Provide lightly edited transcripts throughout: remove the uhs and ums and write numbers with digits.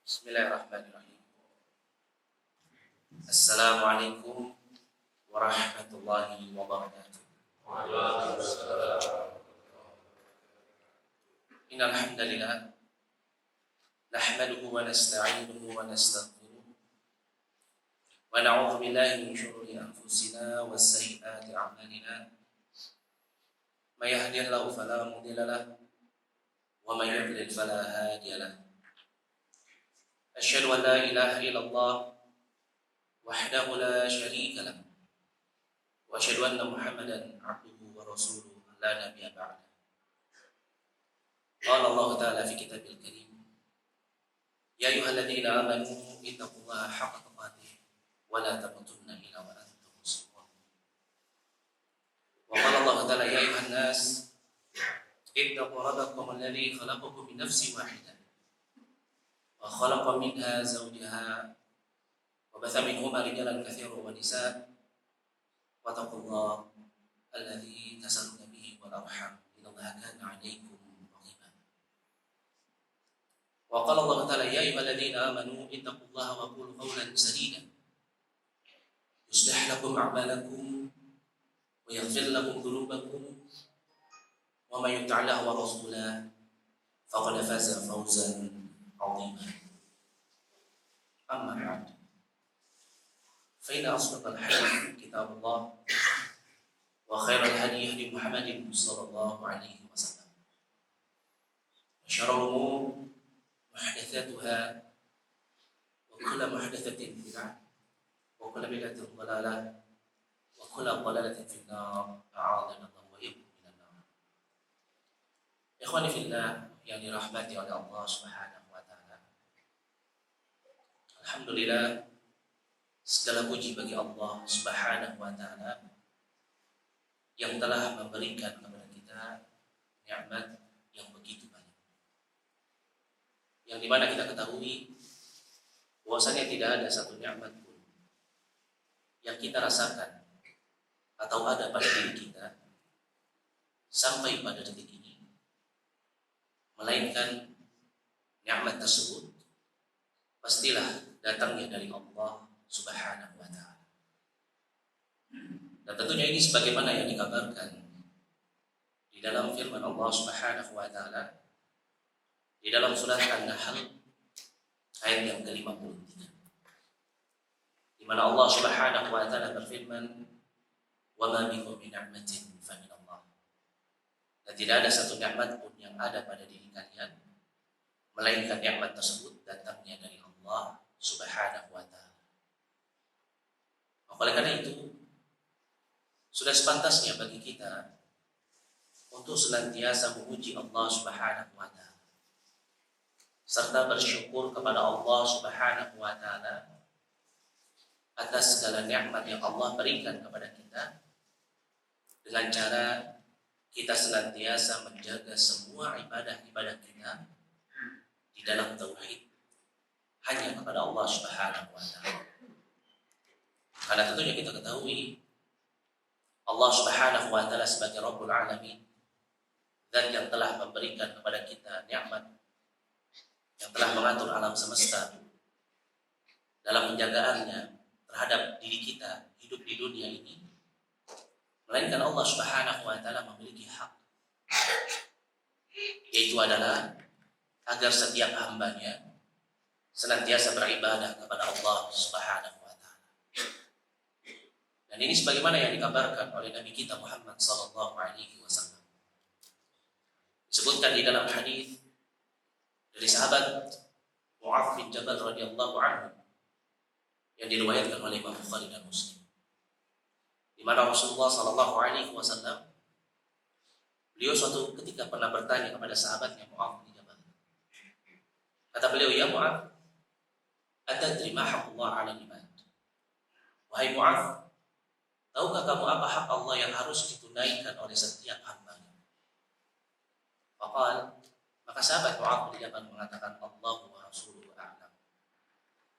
Bismillahirrahmanirrahim. Assalamualaikum warahmatullahi wabarakatuh. Innal hamdalillah nahmaduhu wa nasta'inuhu wa nastaghfiruh wa na'udzu billahi min shururi anfusina wa sayyiati a'malina. May yahdihillahu fala mudilla lahu wa may yudlil fala hadiya lahu. Asyhadu an la ilaha illallah wahdahu la syarika lahu wa asyhadu anna Muhammadan abduhu wa rasuluhu la nabiyya ba'da. Qala Allah ta'ala fi kitabil karim, ya ayyuhalladzina amanu ittaqullaha haqqa tuqatih wa la tamutunna illa wa antum muslimun. Wa qala Allah ta'ala, ya ayyuhan nas ittaqu rabbakum alladzi khalaqakum min nafsin wahidah wa khalaqa minha zawjaha wa batha minhuma rijalan katsiran wa nisaa wattaqullaha alladzi tasalluna bihi wal arham innallaha kana 'alaykum raqiba. Wa qala Allah ta'ala, ya ayyuhalladzina amanu ittaqullaha wa qulu qawlan sadida yuslih lakum a'malakum wa yaghfir lakum dhunubakum wa may yuti' Allaha wa rasulahu faqad faza fawzan 'azima. Amma ba'd, fa inna asdaqal hadits kitabullah wa khairal hadi hadi Muhammadin sallallahu alaihi wasallam. Wa syarrul umur muhdatsatuha wa kullu muhdatsatin bid'ah wa kullu bid'atin dhalalah wa kullu dhalalatin fin nar. A'adzana Allah wa iyyakum minan nar. Ikhwani fillah yang dirahmati oleh Allah Subhanahu wa taala. Alhamdulillah, segala puji bagi Allah Subhanahu wa taala yang telah memberikan kepada kita nikmat yang begitu banyak. Yang dimana kita ketahui bahwasanya tidak ada satu nikmat pun yang kita rasakan atau ada pada diri kita sampai pada detik ini, melainkan nikmat tersebut pastilah datangnya dari Allah Subhanahu wa taala. Dan tentunya ini sebagaimana yang dikabarkan di dalam firman Allah Subhanahu wa taala di dalam surat An-Nahl ayat yang ke-53, di mana Allah Subhanahu wa taala berfirman, "Wa ma bikum min ni'matin fa min Allah." Dan tidak ada satu nikmat pun yang ada pada diri kalian melainkan nikmat tersebut datangnya dari Allah Subhanahu wa taala. Oleh karena itu, sudah sepantasnya bagi kita untuk senantiasa memuji Allah Subhanahu wa taala serta bersyukur kepada Allah Subhanahu wa taala atas segala nikmat yang Allah berikan kepada kita, dengan cara kita senantiasa menjaga semua ibadah-ibadah kita di dalam tauhid hanya kepada Allah Subhanahu wa taala. Karena tentunya kita ketahui Allah Subhanahu wa taala sebagai Rabbul Alamin, dan yang telah memberikan kepada kita nikmat, yang telah mengatur alam semesta dalam penjagaannya terhadap diri kita hidup di dunia ini, melainkan Allah Subhanahu wa taala memiliki hak, yaitu adalah agar setiap hambanya senantiasa beribadah kepada Allah Subhanahu wa taala. Dan ini sebagaimana yang dikabarkan oleh Nabi kita Muhammad sallallahu alaihi wasallam. Disebutkan di dalam hadis dari sahabat Mu'adz bin Jabal radhiyallahu anhu yang diriwayatkan oleh Imam Bukhari dan Muslim, di mana Rasulullah sallallahu alaihi wasallam beliau suatu ketika pernah bertanya kepada sahabatnya Mu'adz bin Jabal. Kata beliau, "Ya Mu'adz, atadri ma haqqullah 'ala al-ibad?" Wahai Mu'adz, tahukah kamu apa hak Allah yang harus ditunaikan oleh setiap hamba-Nya? Maka sahabat Mu'adz bin Jabal mengatakan, Allahu wa rasuluhu a'lam.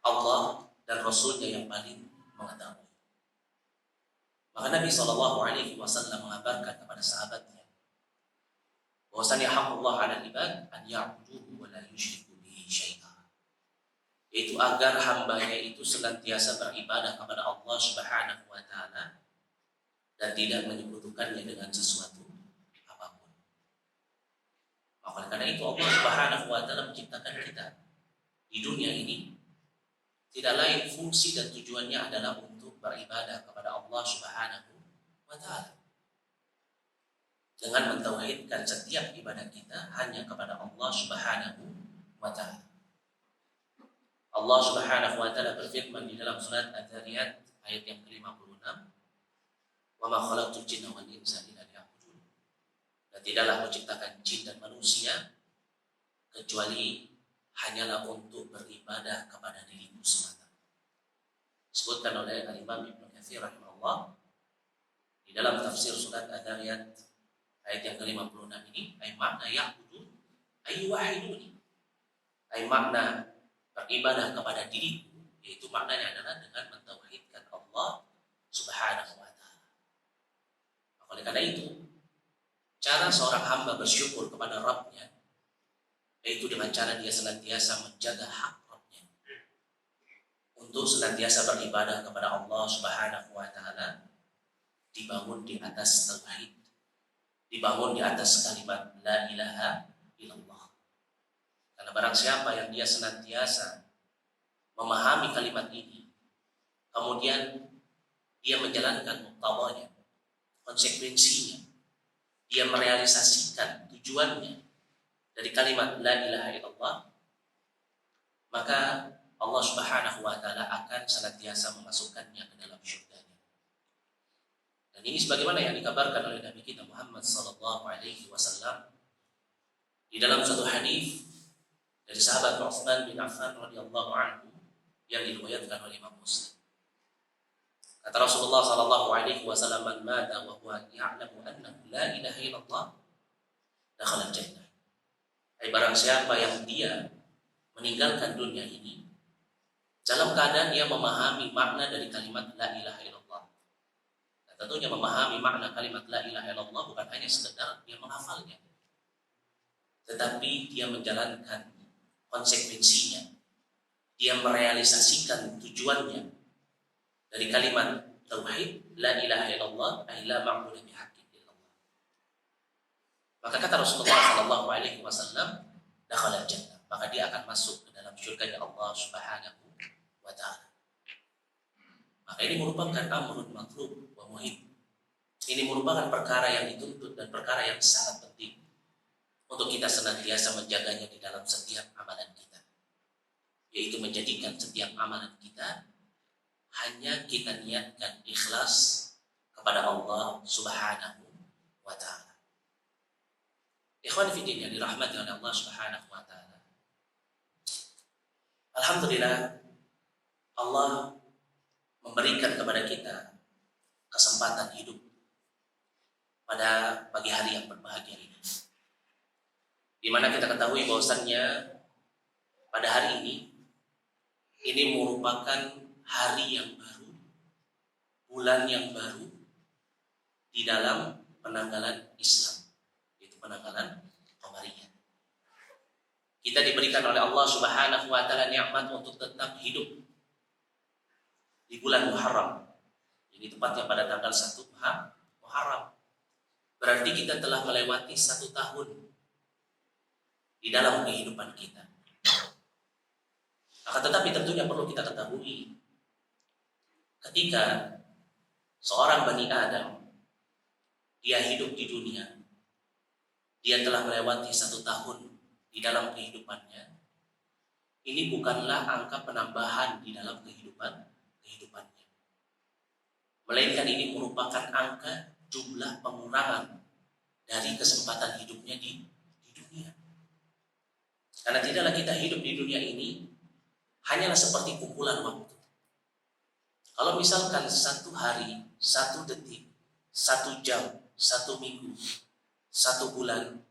Allah dan Rasulnya yang paling mengetahui. Maka Nabi SAW mengabarkan kepada sahabatnya bahwasanya hak Allah 'ala al-ibad an ya'buduhu wa la yusyriku bihi syai'a. yaitu agar hambanya itu senantiasa beribadah kepada Allah Subhanahu wa taala dan tidak menyekutukannya dengan sesuatu apapun. Maka karena itu Allah Subhanahu wa taala menciptakan kita di dunia ini, tidak lain fungsi dan tujuannya adalah untuk beribadah kepada Allah Subhanahu wa taala. Dengan mentauhidkan setiap ibadah kita hanya kepada Allah Subhanahu wa taala. Allah Subhanahu wa taala berfirman di dalam surat Adz-Dzariyat ayat yang ke-56, "Wa ma khalaqtul jinna wal insa illa liya'budun." Dan tidaklah menciptakan jin dan manusia kecuali hanyalah untuk beribadah kepada diriku semata. Disebutkan oleh Imam Ibnu Katsir rahimahullah di dalam tafsir surat Adz-Dzariyat ayat yang ke-56 ini, ay makna ya'budu ay wahiduni. Ay makna beribadah kepada diriku, yaitu maknanya adalah dengan mentauhidkan Allah Subhanahu wa taala. Oleh karena itu, cara seorang hamba bersyukur kepada Rabb-nya yaitu dengan cara dia senantiasa menjaga hak Rabb-nya untuk senantiasa beribadah kepada Allah Subhanahu wa taala, dibangun di atas tauhid, dibangun di atas kalimat la ilaha illallah. Karena barang siapa yang dia senantiasa memahami kalimat ini, kemudian dia menjalankan muktadanya, konsekuensinya, dia merealisasikan tujuannya dari kalimat la ilaha illallah, maka Allah Subhanahu wa taala akan senantiasa memasukkannya ke dalam syurganya. Dan ini sebagaimana yang dikabarkan oleh Nabi kita Muhammad sallallahu alaihi wasallam di dalam satu hadis dari sahabat Utsman bin Affan radhiyallahu anhu yang diriwayatkan oleh Imam Muslim. Kata Rasulullah sallallahu alaihi wasallam, "Man mata wa huwa ya'lamu annahu la ilaha illallah, dakhala al-jannah." Barang siapa yang dia meninggalkan dunia ini dalam keadaan dia memahami makna dari kalimat la ilaha illallah. Dan tentunya memahami makna kalimat la ilaha illallah bukan hanya sekedar dia menghafalnya, tetapi dia menjalankan konsekuensinya, dia merealisasikan tujuannya dari kalimat tauhid la ilaha illallah ay la ma'budu bihaqqin illallah. Maka kata Rasulullah sallallahu alaihi wasallam, dakhala jannah, maka dia akan masuk ke dalam surga Allah Subhanahu wa taala. Maka ini merupakan amrun matlub wa muhim. Ini merupakan perkara yang dituntut dan perkara yang sangat penting untuk kita senantiasa menjaganya di dalam setiap amalan kita, yaitu menjadikan setiap amalan kita hanya kita niatkan ikhlas kepada Allah Subhanahu wa taala. Ikhwan fillah yang dirahmati oleh Allah Subhanahu wa taala. Alhamdulillah, Allah memberikan kepada kita kesempatan hidup pada pagi hari yang berbahagia ini, di mana kita ketahui bahwasannya pada hari ini merupakan hari yang baru, bulan yang baru di dalam penanggalan Islam, yaitu penanggalan Qamariyah. Kita diberikan oleh Allah Subhanahu wa taala nikmat untuk tetap hidup di bulan Muharram. Ini tepatnya pada tanggal 1 Muharram. Berarti kita telah melewati 1 tahun di dalam kehidupan kita. Akan tetapi tentunya perlu kita ketahui, ketika seorang Bani Adam dia hidup di dunia, dia telah melewati 1 tahun di dalam kehidupannya. Ini bukanlah angka penambahan di dalam kehidupannya, melainkan ini merupakan angka jumlah pengurangan dari kesempatan hidupnya di dunia. Karena tidaklah kita hidup di dunia ini hanyalah seperti kumpulan waktu. Kalau misalkan 1 hari, 1 detik, 1 jam, 1 minggu, 1 bulan,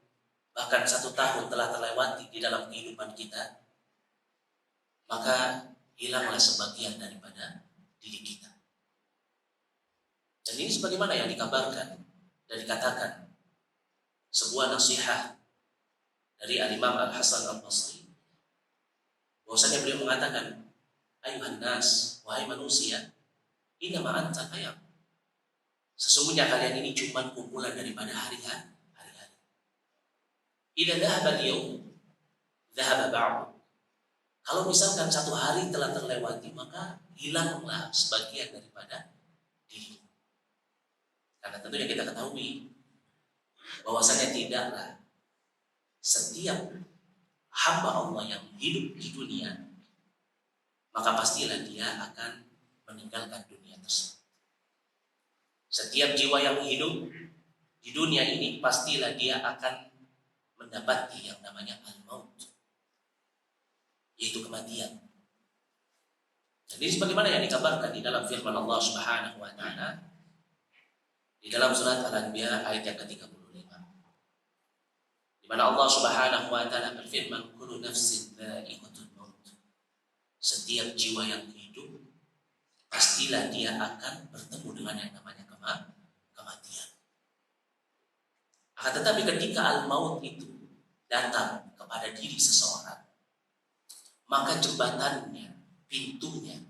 bahkan 1 tahun telah terlewati di dalam kehidupan kita, maka hilanglah sebagian daripada diri kita. Dan ini sebagaimana yang dikabarkan dan dikatakan sebuah nasihat dari Al-Imam Al-Hasan Al-Basri, Bahwasanya beliau mengatakan, ayuhan nas, wahai manusia, innama anta ayam. Sesungguhnya kalian ini cuma kumpulan daripada hari-hari. Idza dhahaba al-yawm, dhahaba ba'd. Kalau misalkan satu hari telah terlewati, maka hilanglah sebagian daripada diri. Karena tentunya kita ketahui bahwasanya tidaklah setiap hamba Allah yang hidup di dunia, maka pastilah dia akan meninggalkan dunia tersebut. Setiap jiwa yang hidup di dunia ini pastilah dia akan mendapati yang namanya al-maut, yaitu kematian. Jadi sebagaimana yang dikabarkan di dalam firman Allah Subhanahu wa taala di dalam surat Al-Anbiya ayat yang ke-35, di mana Allah Subhanahu wa taala berfirman, kullu nafsin dha'iqatul maut. Setiap jiwa yang hidup pastilah dia akan bertemu dengan yang namanya kematian. Akan tetapi ketika al-maut itu datang kepada diri seseorang, maka jembatannya, pintunya,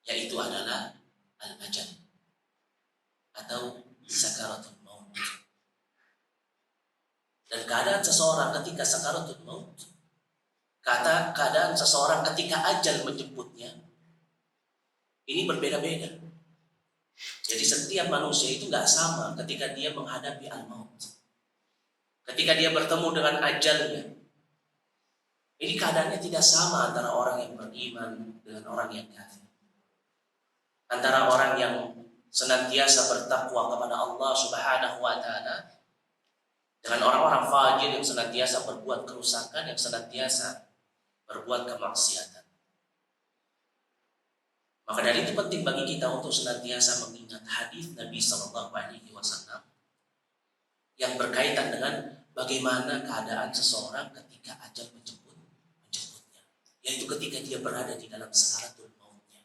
yaitu adalah al-ajal atau sakaratul maut. Dan keadaan seseorang ketika sakaratul maut, keadaan seseorang ketika ajal menjemputnya, ini berbeda-beda. Jadi setiap manusia itu nggak sama ketika dia menghadapi al-maut, ketika dia bertemu dengan ajalnya. Ini keadaannya tidak sama antara orang yang beriman dengan orang yang kafir, antara orang yang senantiasa bertakwa kepada Allah Subhanahu wa taala dengan orang-orang fajir yang senantiasa berbuat kerusakan, yang senantiasa berbuat kemaksiatan. Maka dari itu penting bagi kita untuk senantiasa mengingat hadis Nabi Sallallahu Alaihi Wasallam yang berkaitan dengan bagaimana keadaan seseorang ketika ajal menjemputnya, yaitu ketika dia berada di dalam sakaratul mautnya.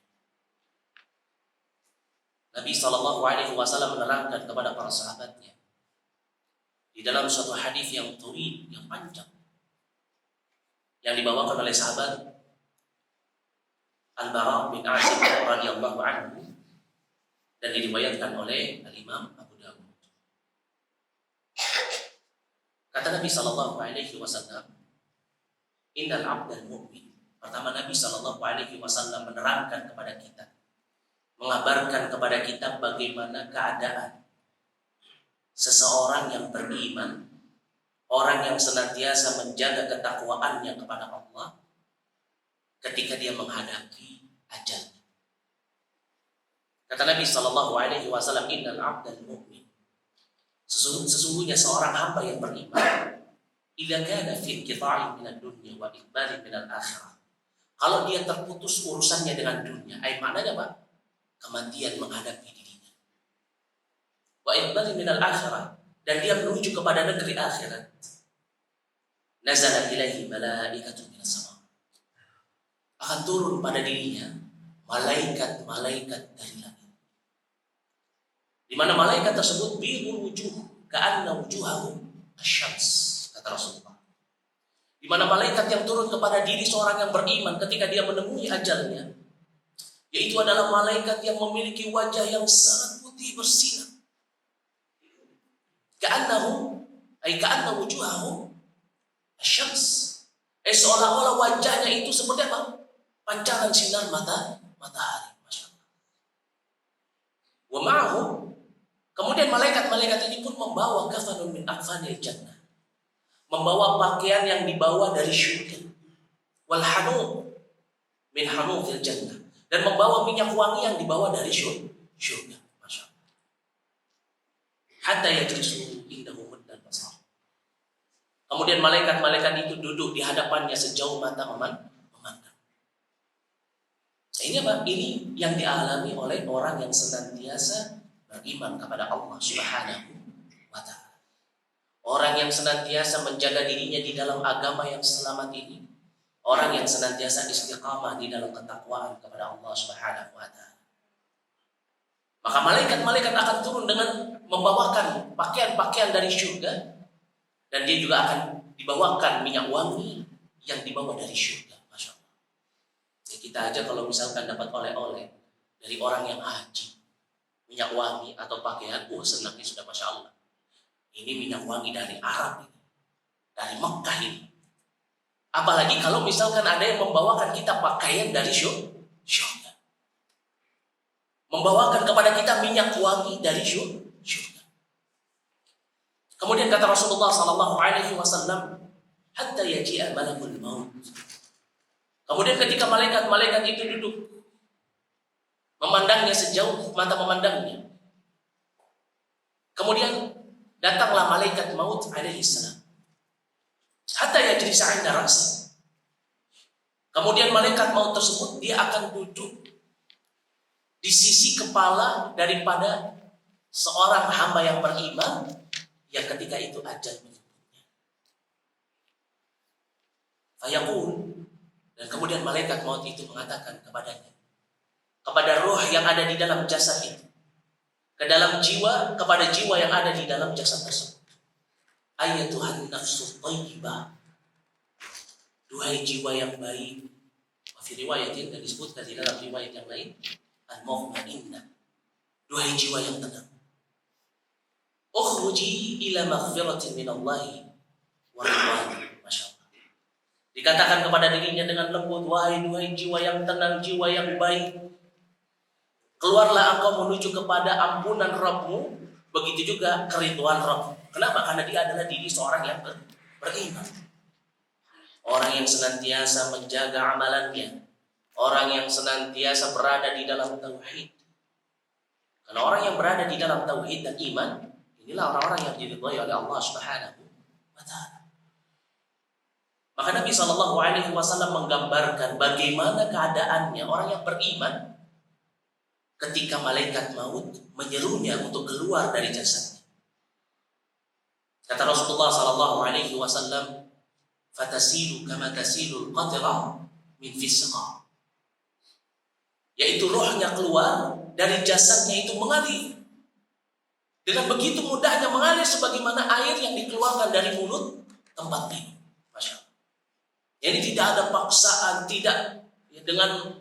Nabi Sallallahu Alaihi Wasallam menerangkan kepada para sahabatnya di dalam suatu hadis yang tawil, yang panjang, yang dibawakan oleh sahabat Al-Bara bin Azib radhiyallahu anhu dan diriwayatkan oleh Al-Imam Abu Dawud. Kata Nabi sallallahu alaihi wasallam, innal 'abdal mu'min. Pertama Nabi sallallahu alaihi wasallam menerangkan kepada kita, mengabarkan kepada kita bagaimana keadaan seseorang yang beriman, orang yang senantiasa menjaga ketakwaannya kepada Allah ketika dia menghadapi ajal. Kata Nabi sallallahu alaihi wasallam, innal 'abdal mu'min. Sesungguhnya seorang hamba yang beriman, idza kana fi inqita'in minad dunya wa iqbalin minal akhirah. Kalau dia terputus urusannya dengan dunia, maknanya apa? Kematian menghadapi dirinya. Wa iqbalin minal akhirah, dan dia menuju kepada negeri akhirat. Nazalat ilaihi malaikatun minas sama. Akan turun pada dirinya malaikat-malaikat dari langit, di mana malaikat tersebut bihul wujuh ka'anna wujuhahum asyams, kata Rasulullah. Di mana malaikat yang turun kepada diri seorang yang beriman ketika dia menemui ajalnya, yaitu adalah malaikat yang memiliki wajah yang sangat putih bersinar. Ka'anna wujuhahum asyams. Seolah-olah wajahnya itu seperti apa? Pancaran sinar matahari, Masya Allah. Wa ma'ahu, kemudian malaikat-malaikat ini pun membawa kafanun min akfanil jannah, membawa pakaian yang dibawa dari syurga, wal hanu min hanufil jannah, dan membawa minyak wangi yang dibawa dari syurga, Masya Allah. Hatta yajlisu indahu muddal basar. Kemudian malaikat-malaikat itu duduk di hadapannya sejauh mata memandang. Ini apa? Ini yang dialami oleh orang yang senantiasa beriman kepada Allah Subhanahu wa ta'ala. Orang yang senantiasa menjaga dirinya di dalam agama yang selamat ini, orang yang senantiasa istiqamah di dalam ketakwaan kepada Allah Subhanahu wa ta'ala. Maka malaikat-malaikat akan turun dengan membawakan pakaian-pakaian dari syurga, dan dia juga akan dibawakan minyak wangi yang dibawa dari syurga. Masya Allah. Ya, kita aja kalau misalkan dapat oleh-oleh dari orang yang haji, minyak wangi atau pakaian, senangnya sudah Masya Allah. Ini minyak wangi dari Arab ini, dari Mekah ini. Apalagi kalau misalkan ada yang membawakan kita pakaian dari syurga, membawakan kepada kita minyak wangi dari syurga. Kemudian kata Rasulullah SAW, hatta yaji'a malakul maut. Kemudian ketika malaikat itu duduk, memandangnya sejauh mata memandangnya. Kemudian datanglah malaikat maut alaihi salam. Hatta yajlisa 'inda ra'si. Kemudian malaikat maut tersebut dia akan duduk di sisi kepala daripada seorang hamba yang beriman yang ketika itu ajal menjemputnya. Fayaqul, dan kemudian malaikat maut itu mengatakan kepadanya, kepada roh yang ada di dalam jasad itu, ke dalam jiwa, kepada jiwa yang ada di dalam jasad tersebut. Ayatuhan nafsu thayyibah, duhai jiwa yang baik. Fi riwayatin, dan disebutkan di dalam riwayat yang lain, al-mutmainnah, duhai jiwa yang tenang. Ukhruji ila maghfiratin minallahi wa ridwan. Masya Allah. Dikatakan kepada dirinya dengan lembut, wahai duhai jiwa yang tenang, jiwa yang baik, keluarlah engkau menuju kepada ampunan Rabbmu, begitu juga keriduan Rabbmu. Kenapa? Karena dia adalah diri seorang yang beriman. Orang yang senantiasa menjaga amalannya, orang yang senantiasa berada di dalam tauhid. Karena orang yang berada di dalam tauhid dan iman, inilah orang-orang yang diridhai oleh Allah Subhanahu wa Ta'ala. Maka Nabi SAW menggambarkan bagaimana keadaannya orang yang beriman ketika malaikat maut menyerunya untuk keluar dari jasadnya. Kata Rasulullah SAW, fatasilu kama tasilul qatrah min fisqa. Yaitu rohnya keluar dari jasadnya itu mengalir. Dengan begitu mudahnya mengalir sebagaimana air yang dikeluarkan dari mulut tempat minum. Masya Allah. Jadi tidak ada paksaan, tidak dengan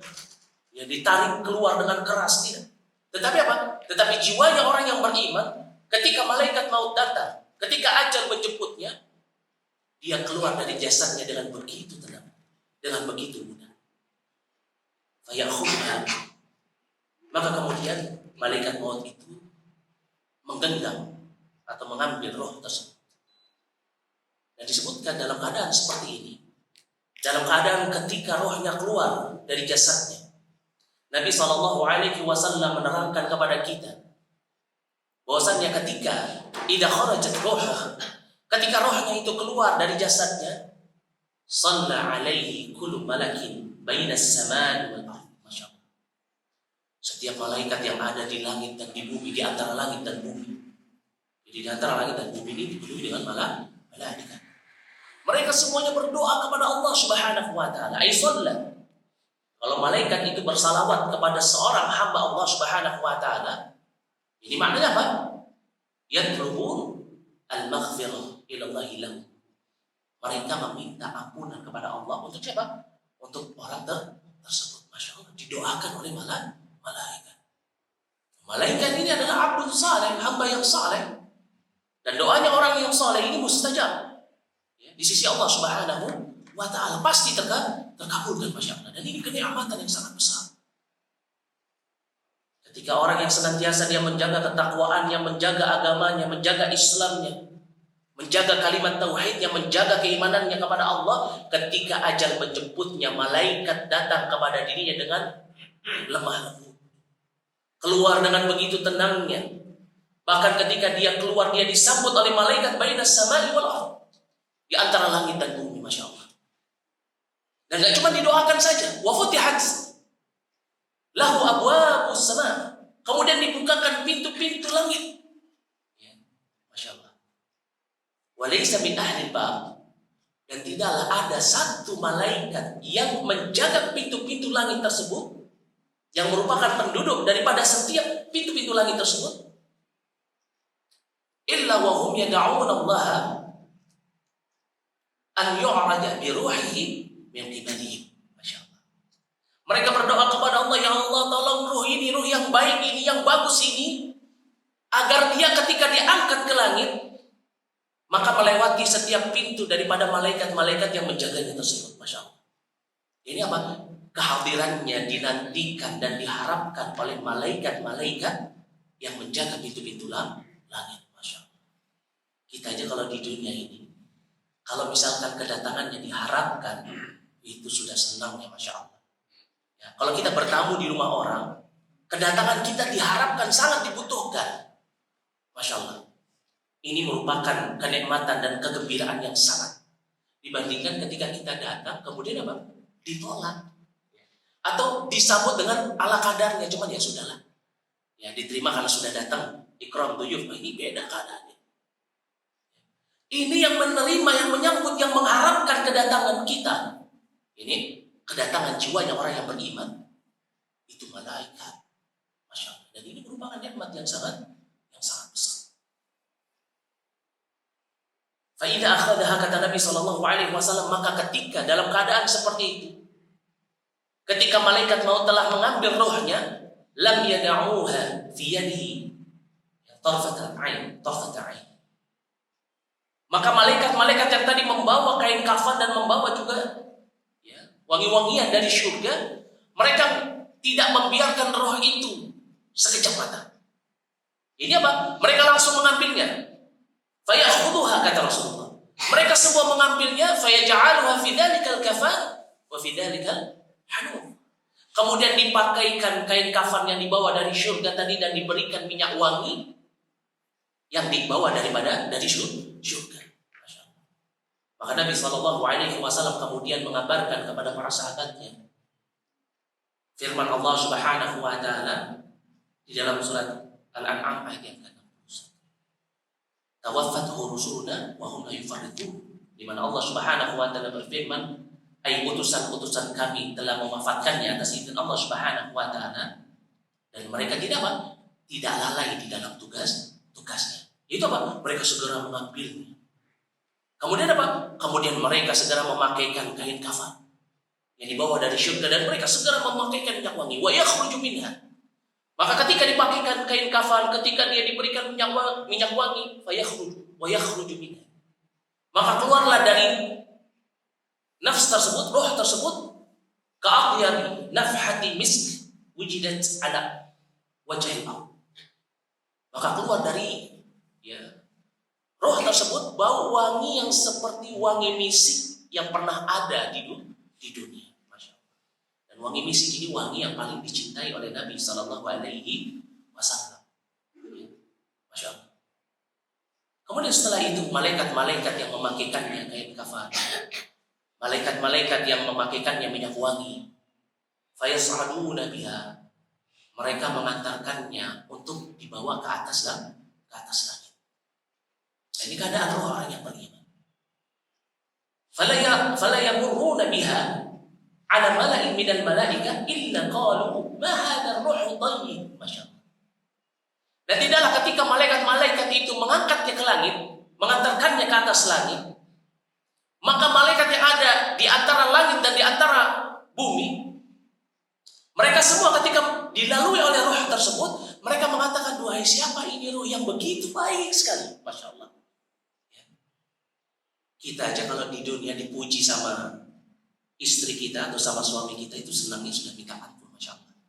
ditarik keluar dengan keras, tidak. Tetapi apa? Tetapi jiwanya orang yang beriman, ketika malaikat maut datang, ketika ajal menjemputnya, dia keluar dari jasadnya dengan begitu tenang, dengan begitu mudah. Fayakhudha. Maka kemudian malaikat maut itu menggenggam atau mengambil roh tersebut. Dan disebutkan dalam keadaan seperti ini, dalam keadaan ketika rohnya keluar dari jasadnya, Nabi SAW menerangkan kepada kita bahwasannya ketika idza kharajat ruhah, ketika rohnya itu keluar dari jasadnya, shalla alaihi kullu malakin bainas samai wal ardh. Masya Allah. Setiap malaikat yang ada di langit dan di bumi, di antara langit dan bumi. Jadi di antara langit dan bumi ini dipenuhi dengan malaikat. Mereka semuanya berdoa kepada Allah Subhanahu wa Ta'ala. Ay shalla. Kalau malaikat itu bersalawat kepada seorang hamba Allah Subhanahu wa Ta'ala, ini maknanya apa? Yatlubun al-maghfirah ila Allah lahu. Mereka meminta ampunan kepada Allah untuk siapa? Untuk orang tersebut. Masya Allah, didoakan oleh malaikat. Malaikat ini adalah abdul saleh, hamba yang saleh. Dan doanya orang yang saleh ini mustajab. Di sisi Allah Subhanahu wa Ta'ala pasti terkabulkan, Masya Allah. Dan ini kenikmatan yang sangat besar. Ketika orang yang senantiasa dia menjaga ketakwaannya, menjaga agamanya, menjaga Islamnya, menjaga kalimat tauhidnya, menjaga keimanannya kepada Allah, ketika ajal menjemputnya, malaikat datang kepada dirinya dengan lemah lembut, keluar dengan begitu tenangnya. Bahkan ketika dia keluar, dia disambut oleh malaikat bainas samai wal ardh, di antara langit dan bumi. Masya Allah. Dan gak cuma didoakan saja, wa futihat lahu abwabus sama, kemudian dibukakan pintu-pintu langit. Ya, Masya Allah. Walaysa min ahli bab, dan tidaklah ada satu malaikat yang menjaga pintu-pintu langit tersebut, yang merupakan penduduk daripada setiap pintu-pintu langit tersebut, illa wa hum yad'una Allah an yu'rada bi ruhihi min qibalihim. Masyaallah. Mereka berdoa kepada Allah, ya Allah tolong ruh ini, ruh yang baik ini, yang bagus ini, agar dia ketika diangkat ke langit, maka melewati setiap pintu daripada malaikat-malaikat yang menjaganya tersebut. Masya Allah. Ini apa? Kehadirannya dinantikan dan diharapkan oleh malaikat-malaikat yang menjaga pintu-pintu langit. Masya Allah. Kita aja kalau di dunia ini, kalau misalkan kedatangannya diharapkan, itu sudah senang ya Masya Allah. Ya, kalau kita bertamu di rumah orang, kedatangan kita diharapkan, sangat dibutuhkan. Masya Allah. Ini merupakan kenikmatan dan kegembiraan yang sangat, dibandingkan ketika kita datang kemudian apa? Ditolak atau disambut dengan ala kadarnya, cuman ya sudahlah. Ya diterima karena sudah datang, ikram duyuf. Ini beda keadaannya. Ini yang menerima, yang menyambut, yang mengharapkan kedatangan kita. Ini kedatangan jiwanya orang yang beriman. Itu malaikat. Masya Allah. Dan ini merupakan nikmat yang sangat besar. Fa'idha akhadaha, kata Nabi SAW, maka ketika dalam keadaan seperti itu, ketika malaikat maut telah mengambil rohnya, lam yada'uha fi yadihi tarfata ain. Maka malaikat-malaikat yang tadi membawa kain kafan dan membawa juga ya, wangi-wangian dari surga, mereka tidak membiarkan roh itu sekejap mata. Ini apa? Mereka langsung mengambilnya. Fayakhudhuha, kata Rasulullah. Mereka semua mengambilnya, fayaj'aluha fi dzalikal kafan wa fi dzalikal hanum. Kemudian dipakaikan kain kafan yang dibawa dari surga tadi dan diberikan minyak wangi yang dibawa dari surga. Maka Nabi SAW kemudian mengabarkan kepada para sahabatnya firman Allah Subhanahu wa taala di dalam surat Al-An'am ayat yang ke-61. Tawaffathu rusuluna wa hum la yufarritun. Di mana Allah Subhanahu wa taala berfirman, ai utusan-utusan kami telah mewafatkannya atas izin Allah Subhanahu wa taala, dan mereka tidak lalai di dalam tugasnya. Itu apa? Mereka segera mengambilnya. Kemudian apa? Kemudian mereka segera memakaikan kain kafan yang dibawa dari surga dan mereka segera memakaikan minyak wangi. Wa yakhruju minha. Maka ketika dipakaikan kain kafan, ketika dia diberikan minyak wangi, fa yakhruju minha. Maka keluarlah dari nafs tersebut, roh tersebut, ka'atyabi nafhati misk wujidat ala wajhil ardh. Maka keluar dari roh tersebut bau wangi yang seperti wangi misik yang pernah ada di dunia. Masya Allah. Dan wangi misik ini wangi yang paling dicintai oleh Nabi Sallallahu Alaihi Wasallam. Masya Allah. Kemudian setelah itu malaikat-malaikat yang memakaikannya kain kafan, malaikat-malaikat yang memakaikannya minyak wangi, fayas'aduna biha, mereka mengantarkannya untuk dibawa ke atas langit. Ini keadaan roh orang yang beriman. Fala yamurruna biha ala mala'in minal malaika illa qalu ma hadha ar-ruhu tayyib. Masyaallah. Dan tidaklah ketika malaikat-malaikat itu mengangkatnya ke langit, mengantarkannya ke atas langit, maka malaikat yang ada di antara langit dan di antara bumi, mereka semua ketika dilalui oleh roh tersebut, mereka mengatakan, "Duhai siapa ini roh yang begitu baik sekali?" Masya Allah. Kita aja kalau di dunia dipuji sama istri kita atau sama suami kita, itu senangnya sudah minta ampun. Masya Allah.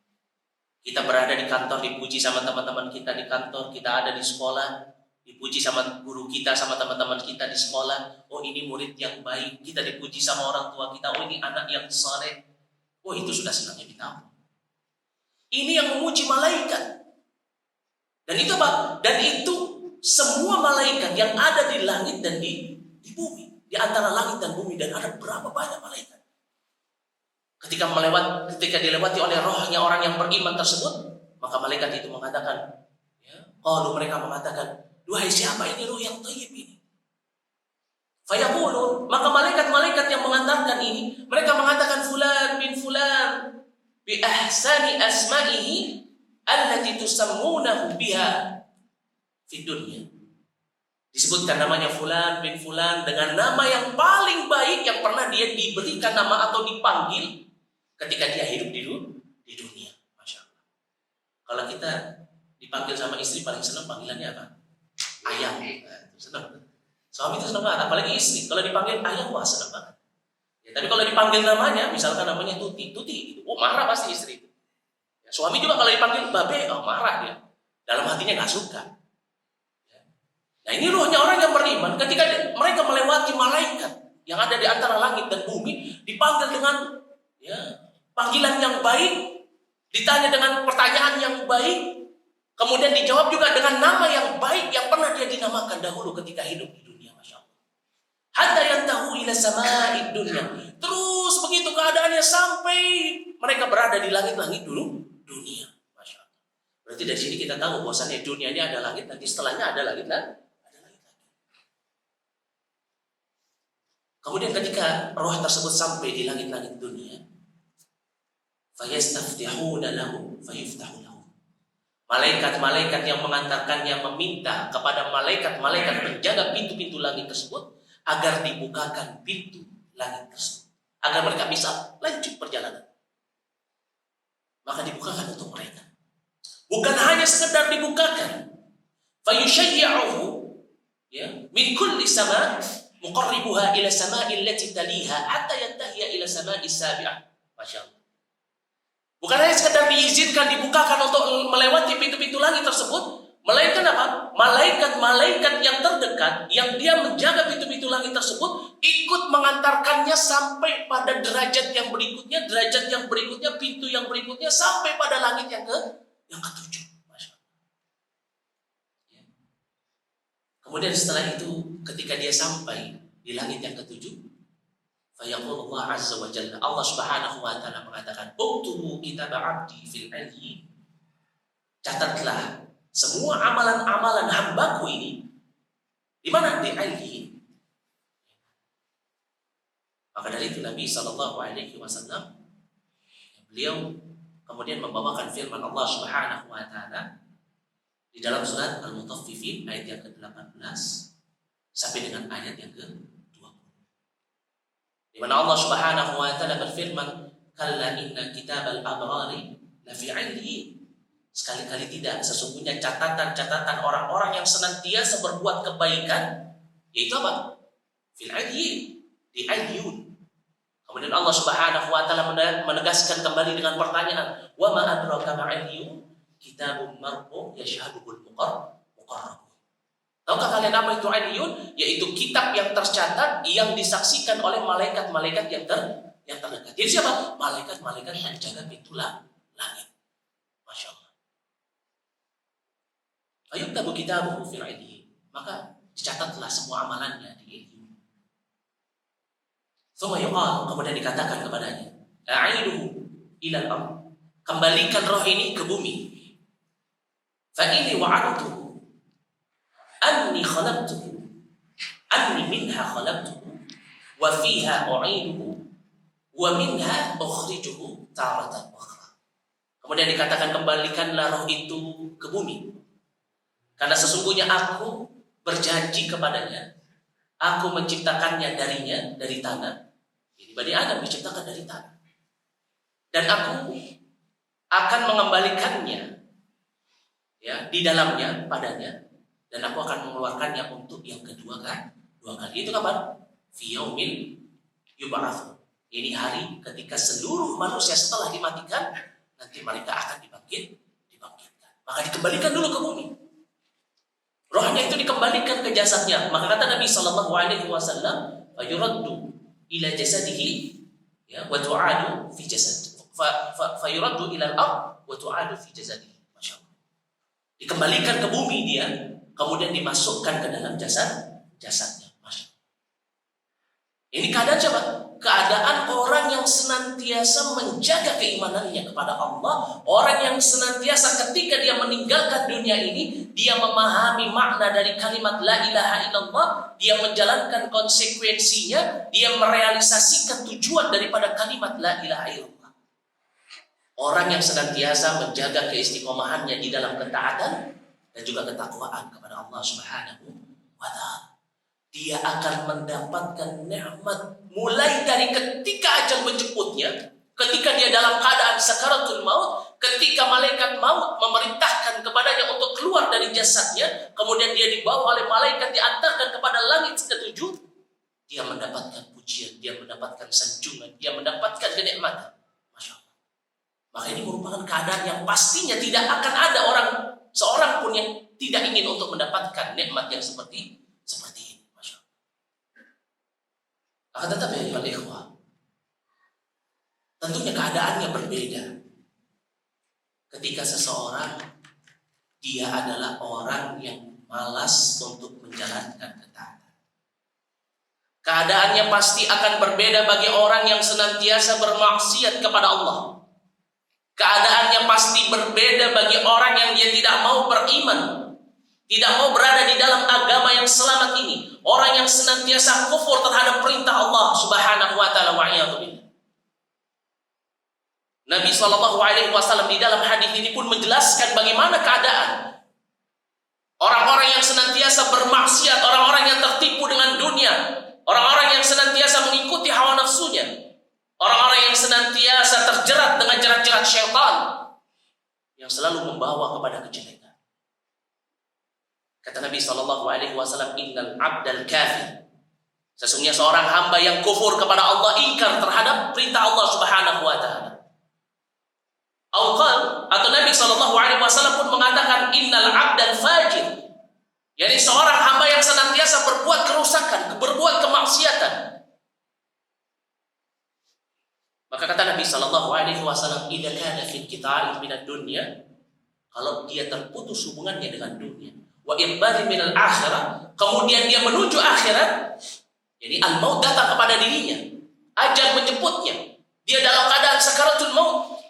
Kita berada di kantor dipuji sama teman-teman kita di kantor, kita ada di sekolah dipuji sama guru kita, sama teman-teman kita di sekolah. Oh ini murid yang baik. Kita dipuji sama orang tua kita. Oh ini anak yang saleh. Oh itu sudah senangnya minta ampun. Ini yang memuji malaikat. Dan itu apa? Dan itu semua malaikat yang ada di langit dan di bumi, di antara langit dan bumi, dan ada berapa banyak malaikat. Ketika dilewati oleh rohnya orang yang beriman tersebut, maka malaikat itu mengatakan, kalau mereka mengatakan, duhai siapa ini roh yang thayyib ini? Fayaqulun, maka malaikat-malaikat yang mengantarkan ini, mereka mengatakan fulan bin fulan bi ahsani asma'ihi allati tusammunahu biha fi dunya. Disebutkan namanya Fulan bin Fulan dengan nama yang paling baik yang pernah dia diberikan nama atau dipanggil ketika dia hidup di dunia. Masya Allah. Kalau kita dipanggil sama istri paling senang panggilannya apa? Ayang. Nah, senang. Suami itu senang banget, apalagi istri. Kalau dipanggil ayang, wah senang banget. Ya, tapi kalau dipanggil namanya, misalkan namanya Tuti, gitu. Oh marah pasti istri itu. Ya, suami juga kalau dipanggil Babe, oh marah dia. Dalam hatinya nggak suka. Nah ini ruhnya orang yang beriman ketika mereka melewati malaikat yang ada di antara langit dan bumi, dipanggil dengan panggilan yang baik, ditanya dengan pertanyaan yang baik, kemudian dijawab juga dengan nama yang baik yang pernah dia dinamakan dahulu ketika hidup di dunia. Masya Allah. Hatta yantahu ila sama'id dunya. Terus begitu keadaannya sampai mereka berada di langit-langit dulu dunia. Masya Allah. Berarti dari sini kita tahu bahwasannya dunia ini ada langit, nanti setelahnya ada langit lagi. Kemudian ketika roh tersebut sampai di langit-langit dunia, fayastaftihuna lahu fayuftahu lahu. Malaikat-malaikat yang mengantarkannya meminta kepada malaikat-malaikat penjaga pintu-pintu langit tersebut agar dibukakan pintu langit tersebut, agar mereka bisa lanjut perjalanan. Maka dibukakan untuk mereka. Bukan hanya sekedar dibukakan, fayushayyi'uhu min kulli sama' muqarribuha ila sama'il lati taliha hatta yantahiya ila sama'is sabi'ah. Masya Allah. Bukan hanya sekedar diizinkan dibukakan untuk melewati pintu-pintu langit tersebut, melainkan apa? Malaikat-malaikat yang terdekat yang dia menjaga pintu-pintu langit tersebut ikut mengantarkannya sampai pada derajat yang berikutnya, pintu yang berikutnya sampai pada langit yang ketujuh. Masya Allah. Kemudian setelah itu ketika dia sampai di langit yang ketujuh, fayaqulullah azza wa jalla, Allah subhanahu wa ta'ala mengatakan, uktubu kitab abdi fil ilyi, catatlah semua amalan-amalan hambaku ini di mana? Di ilyi. Maka dari itu Nabi SAW beliau kemudian membawakan firman Allah subhanahu wa ta'ala di dalam surat Al-Mutaffifin ayat yang ke-18 sampai dengan ayat yang ke-20. Di mana Allah Subhanahu wa taala berfirman, "Kalla inna kitabal abrari lafi 'illiyin." Sekali-kali tidak, sesungguhnya catatan-catatan orang-orang yang senantiasa berbuat kebaikan yaitu apa? Fil 'illiyin, di 'illiyun. Kemudian Allah Subhanahu wa taala menegaskan kembali dengan pertanyaan, "Wa ma adraka ma 'illiyun? Kitabun marqum yashhaduhul muqarrabun." Tahukah kalian apa itu 'illiyun? Yaitu kitab yang tercatat yang disaksikan oleh malaikat-malaikat yang terdekat. Jadi siapa? Malaikat-malaikat yang menjaga pintu langit. Masya Allah. Ayuktabu kitabuhu fil 'illiyyin. Maka dicatatlah semua amalannya di 'illiyyin. Tsumma yuqal, kemudian dikatakan kepadanya, a'iduhu ilal ardh. Kembalikan roh ini ke bumi. Fa inni wa'adtuhu anni khalaqtuhu anni minha khalaqtuhu wa fiha u'iduhu wa minha ukhrijuhu taratan ukhra. Kemudian dikatakan kembalikanlah roh itu ke bumi, karena sesungguhnya aku berjanji kepadanya, aku menciptakannya darinya, dari tanah. Jadi Bani Adam diciptakan dari tanah, dan aku akan mengembalikannya di dalamnya padanya, dan aku akan mengeluarkannya untuk yang kedua kali. Itu kapan? Fi yaumil yub'atsun. Ini hari ketika seluruh manusia setelah dimatikan nanti mereka akan dibangkitkan. Maka dikembalikan dulu ke bumi. Rohnya itu dikembalikan ke jasadnya. Maka kata Nabi sallallahu alaihi wasallam, "Fayuraddu ila jasadihi wa tu'adu fi jasad." Fayuraddu ila al-ard wa tu'adu fi jasadihi. Dikembalikan ke bumi dia, kemudian dimasukkan ke dalam jasadnya. Ini keadaan siapa? Keadaan orang yang senantiasa menjaga keimanannya kepada Allah, orang yang senantiasa ketika dia meninggalkan dunia ini, dia memahami makna dari kalimat la ilaha illallah, dia menjalankan konsekuensinya, dia merealisasikan tujuan daripada kalimat la ilaha illallah. Orang yang senantiasa menjaga keistiqomahannya di dalam ketaatan dan juga ketakwaan kepada Allah Subhanahu wa ta'ala. Dia akan mendapatkan nikmat mulai dari ketika ajal menjemputnya, ketika dia dalam keadaan sakaratul maut, ketika malaikat maut memerintahkan kepadanya untuk keluar dari jasadnya, kemudian dia dibawa oleh malaikat diantarkan kepada langit ketujuh, dia mendapatkan pujian, dia mendapatkan sanjungan, dia mendapatkan kenikmatan. Masya Allah. Maka ini merupakan keadaan yang pastinya tidak akan ada seorang pun yang tidak ingin untuk mendapatkan nikmat yang seperti ini. Masya Allah. Akan tetapi ya ikhwah, tentunya keadaannya berbeda. Ketika seseorang dia adalah orang yang malas untuk menjalankan ketaatan. Keadaannya pasti akan berbeda bagi orang yang senantiasa bermaksiat kepada Allah. Keadaannya pasti berbeda bagi orang yang dia tidak mau beriman, tidak mau berada di dalam agama yang selamat ini. Orang yang senantiasa kufur terhadap perintah Allah Subhanahu wa ta'ala wa'iyadzubillah. Nabi SAW di dalam hadis ini pun menjelaskan bagaimana keadaan orang-orang yang senantiasa bermaksiat, orang-orang yang tertipu dengan dunia, orang-orang yang senantiasa mengikuti hawa nafsunya, orang-orang yang senantiasa terjerat dengan jerat-jerat syaitan yang selalu membawa kepada kejelekan. Kata Nabi SAW, innal abdal kafir, sesungguhnya seorang hamba yang kufur kepada Allah, ingkar terhadap perintah Allah Subhanahu wa ta'ala. Atau Nabi SAW pun mengatakan innal abdal fajir, yakni seorang hamba yang senantiasa berbuat kerusakan, berbuat kemaksiatan. Maka kata Nabi SAW, idza kana fi qita'in minad dunya, kalau dia terputus hubungannya dengan dunia, wa iqbali minal akhirah, kemudian dia menuju akhirat, jadi al-maut datang kepada dirinya, ajal menjemputnya, dia dalam keadaan sakaratul maut,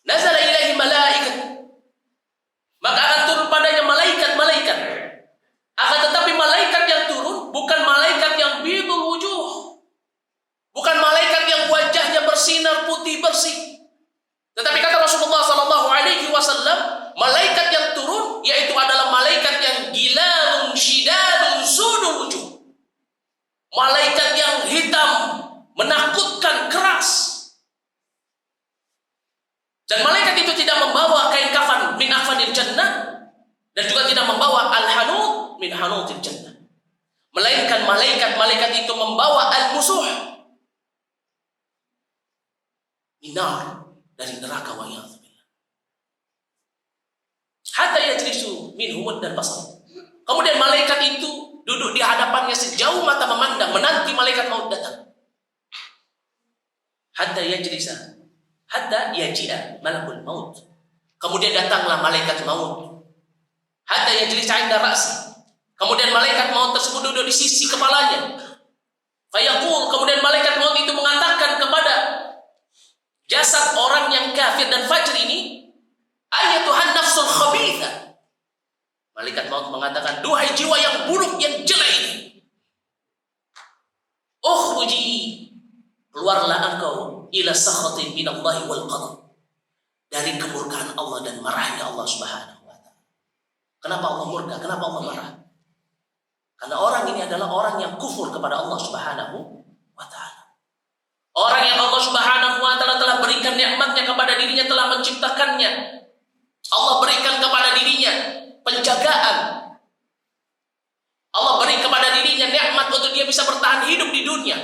nazala ilaihi malaikat, maka akan turun padanya malaikat-malaikat. Akan tetapi malaikat yang turun bukan malaikat yang bidul wujuh, bukan malaikat yang wajahnya bersinar putih bersih. Tetapi kata Rasulullah SAW, malaikat yang turun yaitu adalah malaikat yang gilalun syidadun sudul wujuh, malaikat yang hitam, menakutkan, keras. Dan malaikat itu tidak membawa kain kafan min afanil jannah, dan juga tidak membawa al-hanud min hanutil jannah, melainkan malaikat-malaikat itu membawa al-musuh minar, dari neraka wa ya'udzubillah, hatta yajlisu minhum dan basar. Kemudian malaikat itu duduk di hadapannya sejauh mata memandang, menanti malaikat maut datang. Hatta yajlisa, hatta yaji'a malakul maut, kemudian datanglah malaikat maut. Hatta yajlisa 'inda ra'si, kemudian malaikat maut tersebut duduk di sisi kepalanya. Fayaqul, kemudian malaikat maut itu mengatakan kepada jasad orang yang kafir dan fajir ini, ayatuhan nafsul khabitha. Malaikat maut mengatakan, duhai jiwa yang buruk, yang jelek ini, ukhruji, keluarlah engkau, ila sakhatin minallahi wal qadar, dari kemurkaan Allah dan marahnya Allah Subhanahu wa ta'ala. Kenapa Allah murka? Kenapa Allah marah? Karena orang ini adalah orang yang kufur kepada Allah Subhanahu wa ta'ala. Orang yang Allah Subhanahu wa ta'ala telah berikan nikmatnya kepada dirinya, telah menciptakannya. Allah berikan kepada dirinya penjagaan. Allah beri kepada dirinya nikmat untuk dia bisa bertahan hidup di dunia.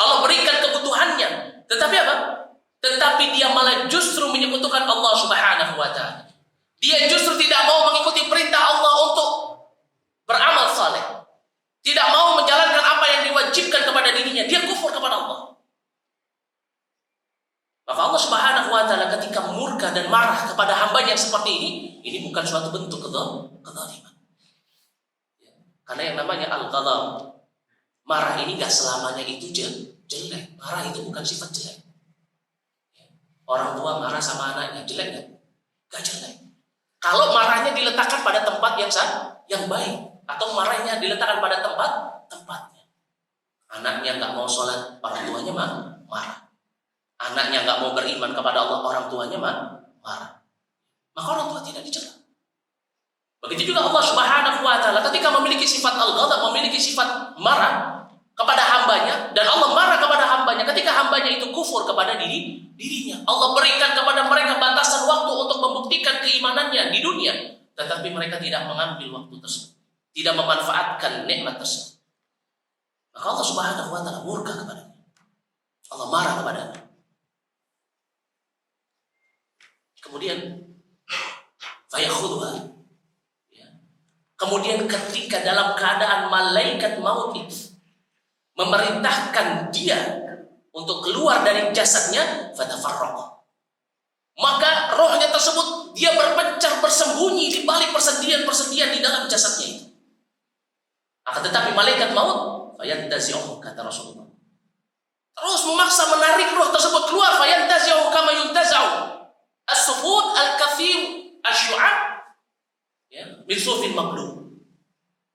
Allah berikan kebutuhannya. Tetapi apa? Tetapi dia malah justru menyekutukan Allah Subhanahu wa ta'ala. Dia justru tidak mau mengikuti perintah Allah untuk beramal saleh, tidak mau menjalankan apa yang diwajibkan kepada dirinya. Dia kufur kepada Allah. Maka Allah Subhanahu wa ta'ala ketika murka dan marah kepada hambanya yang seperti ini bukan suatu bentuk kezaliman. Karena yang namanya al-ghadab, marah ini gak selamanya itu jelek. Marah itu bukan sifat jelek. Orang tua marah sama anaknya, jelek gak? Gak jelek. Kalau marahnya diletakkan pada tempat yang baik, atau marahnya diletakkan pada tempatnya. Anaknya gak mau sholat, orang tuanya marah. Anaknya gak mau beriman kepada Allah, orang tuanya marah. Maka orang tua tidak dicela. Begitu juga Allah Subhanahu wa taala ketika memiliki sifat al-ghadab, memiliki sifat marah kepada hambanya, dan Allah marah kepada hambanya ketika hambanya itu kufur kepada dirinya. Allah berikan kepada mereka batasan waktu untuk membuktikan keimanannya di dunia, tetapi mereka tidak mengambil waktu tersebut, tidak memanfaatkan nikmat tersebut. Maka Allah Subhanahu wa taala murka kepadanya. Allah marah kepadanya. Kemudian fayakhudha. Kemudian ketika dalam keadaan malaikat maut itu memerintahkan dia untuk keluar dari jasadnya, fatafarraqa. Maka rohnya tersebut dia berpencar bersembunyi di balik persediaan-persediaan di dalam jasadnya itu. Akan tetapi malaikat maut fayantazi'uhu, kata Rasulullah, terus memaksa menarik roh tersebut keluar, fayantazi'uhu kama yuntaza'u as-sufud al-kathir asy-syu'ab min sufin maklum.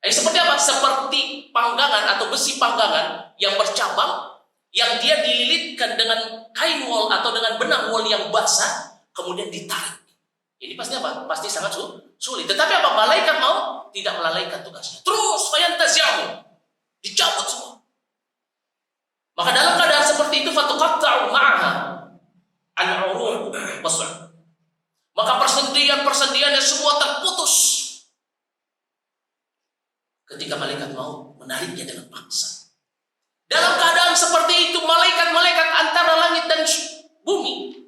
Seperti apa? Seperti panggangan atau besi panggangan yang bercabang, yang dia dililitkan dengan kain wol atau dengan benang wol yang basah, kemudian ditarik. Ini pasti apa? Pasti sangat sulit. Tetapi apa? Malaikat mau tidak melalaikan tugasnya. Terus fayantazi'u, dicabut semua. Maka dalam keadaan seperti itu, fatuqatta'u ma'aha al-uruq was-sulh. Maka persendian-persendiannya semua terputus ketika malaikat mau menariknya dengan paksa. Dalam keadaan seperti itu, malaikat-malaikat antara langit dan bumi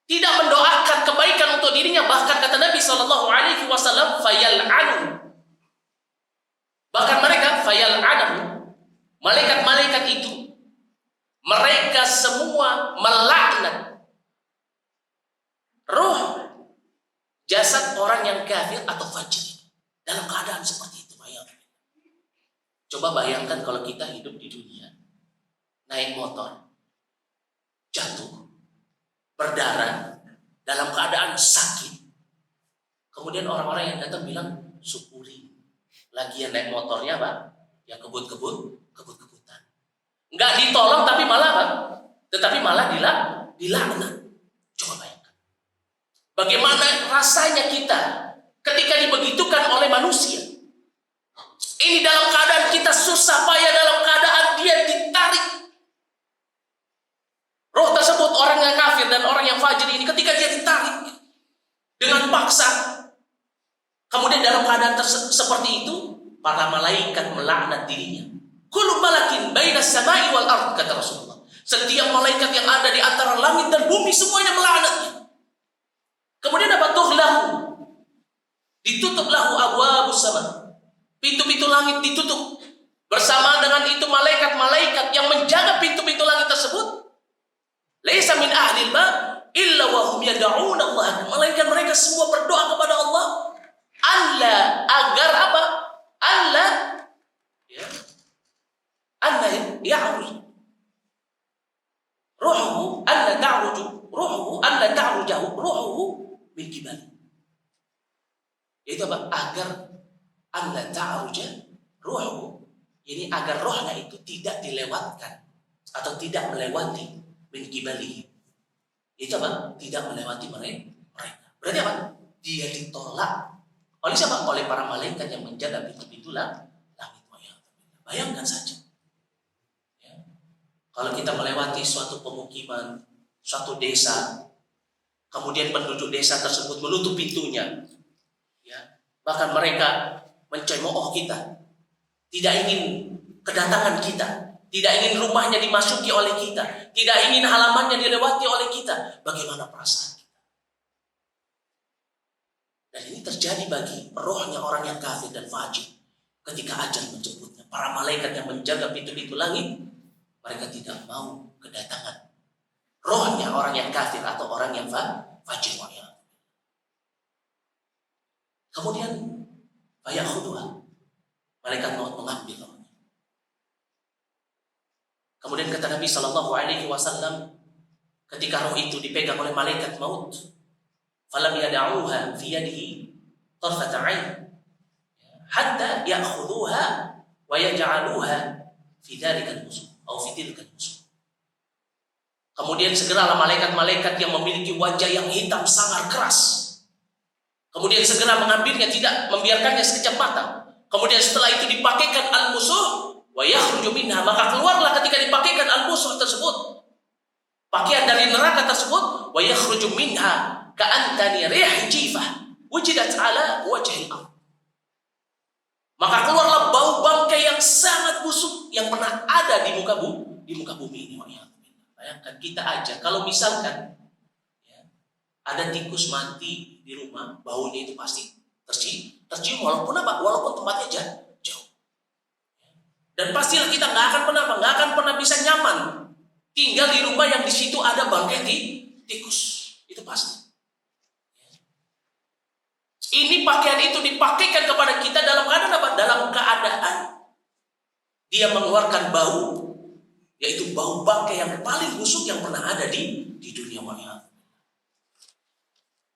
tidak mendoakan kebaikan untuk dirinya. Bahkan kata Nabi SAW, fayal'anu. Bahkan mereka fayal'anu, malaikat-malaikat itu, mereka semua melaknat roh jasad orang yang kafir atau fajir dalam keadaan seperti itu. Coba bayangkan kalau kita hidup di dunia, naik motor, jatuh, berdarah, dalam keadaan sakit. Kemudian orang-orang yang datang bilang, syukuri. Lagian naik motornya apa? Ya kebut-kebutan. Enggak ditolong tapi malah apa? Tetapi malah dilaknat. Coba bayangkan. Bagaimana rasanya kita ketika dibegitukan oleh manusia? Ini dalam keadaan kita susah payah, dalam keadaan dia ditarik. Roh tersebut, orang yang kafir dan orang yang fajir ini, ketika dia ditarik dengan paksa, kemudian dalam keadaan seperti itu, para malaikat melaknat dirinya. Kullu malakin bainas samai wal ard, kata Rasulullah. Setiap malaikat yang ada di antara langit dan bumi semuanya melaknatnya. Kemudian apa? Tuhlahu, ditutup lahu abwabus sama. Pintu-pintu langit ditutup. Bersama dengan itu malaikat-malaikat yang menjaga pintu-pintu langit tersebut, laisa min ahlil ma illa wa hum yad'una Allah. Malaikat mereka semua berdoa kepada Allah, Allah agar apa? Allah ya'ruj ruhuhu, Allah ta'ruj ruhuhu, Allah ta'rujahu ruhuhu min kibali. Itu apa? Agar Allah ta'ruja ruhuhu, ini agar rohnya itu tidak dilewatkan atau tidak melewati min kibalihi. Itu apa? Tidak melewati mereka. Berarti apa? Dia ditolak oleh siapa? Oleh para malaikat yang menjaga pintu-pintu langit. Bayangkan saja. Ya. Kalau kita melewati suatu pemukiman, suatu desa, kemudian penduduk desa tersebut menutup pintunya, ya, bahkan mereka mencemooh kita, tidak ingin kedatangan kita, tidak ingin rumahnya dimasuki oleh kita, tidak ingin halamannya dilewati oleh kita. Bagaimana perasaan kita? Dan ini terjadi bagi rohnya orang yang kafir dan fajir ketika ajal menjemputnya. Para malaikat yang menjaga pintu-pintu langit, mereka tidak mau kedatangan rohnya orang yang kafir atau orang yang fajir. Kemudian fayakhudha, malaikat maut mengambil rohnya. Kemudian kata Nabi SAW, ketika roh itu dipegang oleh malaikat maut, falam yada'uha fi yadihi tarfata 'ain hatta ya'khudhuha wa yaj'aluha fi dhalika al-musum atau fi tilka al-musum. Kemudian segeralah malaikat-malaikat yang memiliki wajah yang hitam sangar keras, Kemudian segera mengambilnya, tidak membiarkannya sekejap mata. Kemudian setelah itu dipakaikan al-musuh wa yakhruju minha, maka keluarlah ketika dipakaikan al-musuh tersebut, pakaian dari neraka tersebut, wa yakhruju minha ka'antani rih jifah wujidat ala wajhil ardh. Maka keluarlah bau bangkai yang sangat busuk yang pernah ada di muka bumi ini. Bayangkan kita aja kalau misalkan ya, ada tikus mati di rumah, baunya itu pasti tercium walaupun tempatnya jauh. Dan pastilah kita nggak akan pernah bisa nyaman tinggal di rumah yang di situ ada bangkai tikus. Itu pasti. Ini pakaian itu dipakaikan kepada kita dalam keadaan apa? Dalam keadaan dia mengeluarkan bau, yaitu bau bangkai yang paling busuk yang pernah ada di dunia manusia.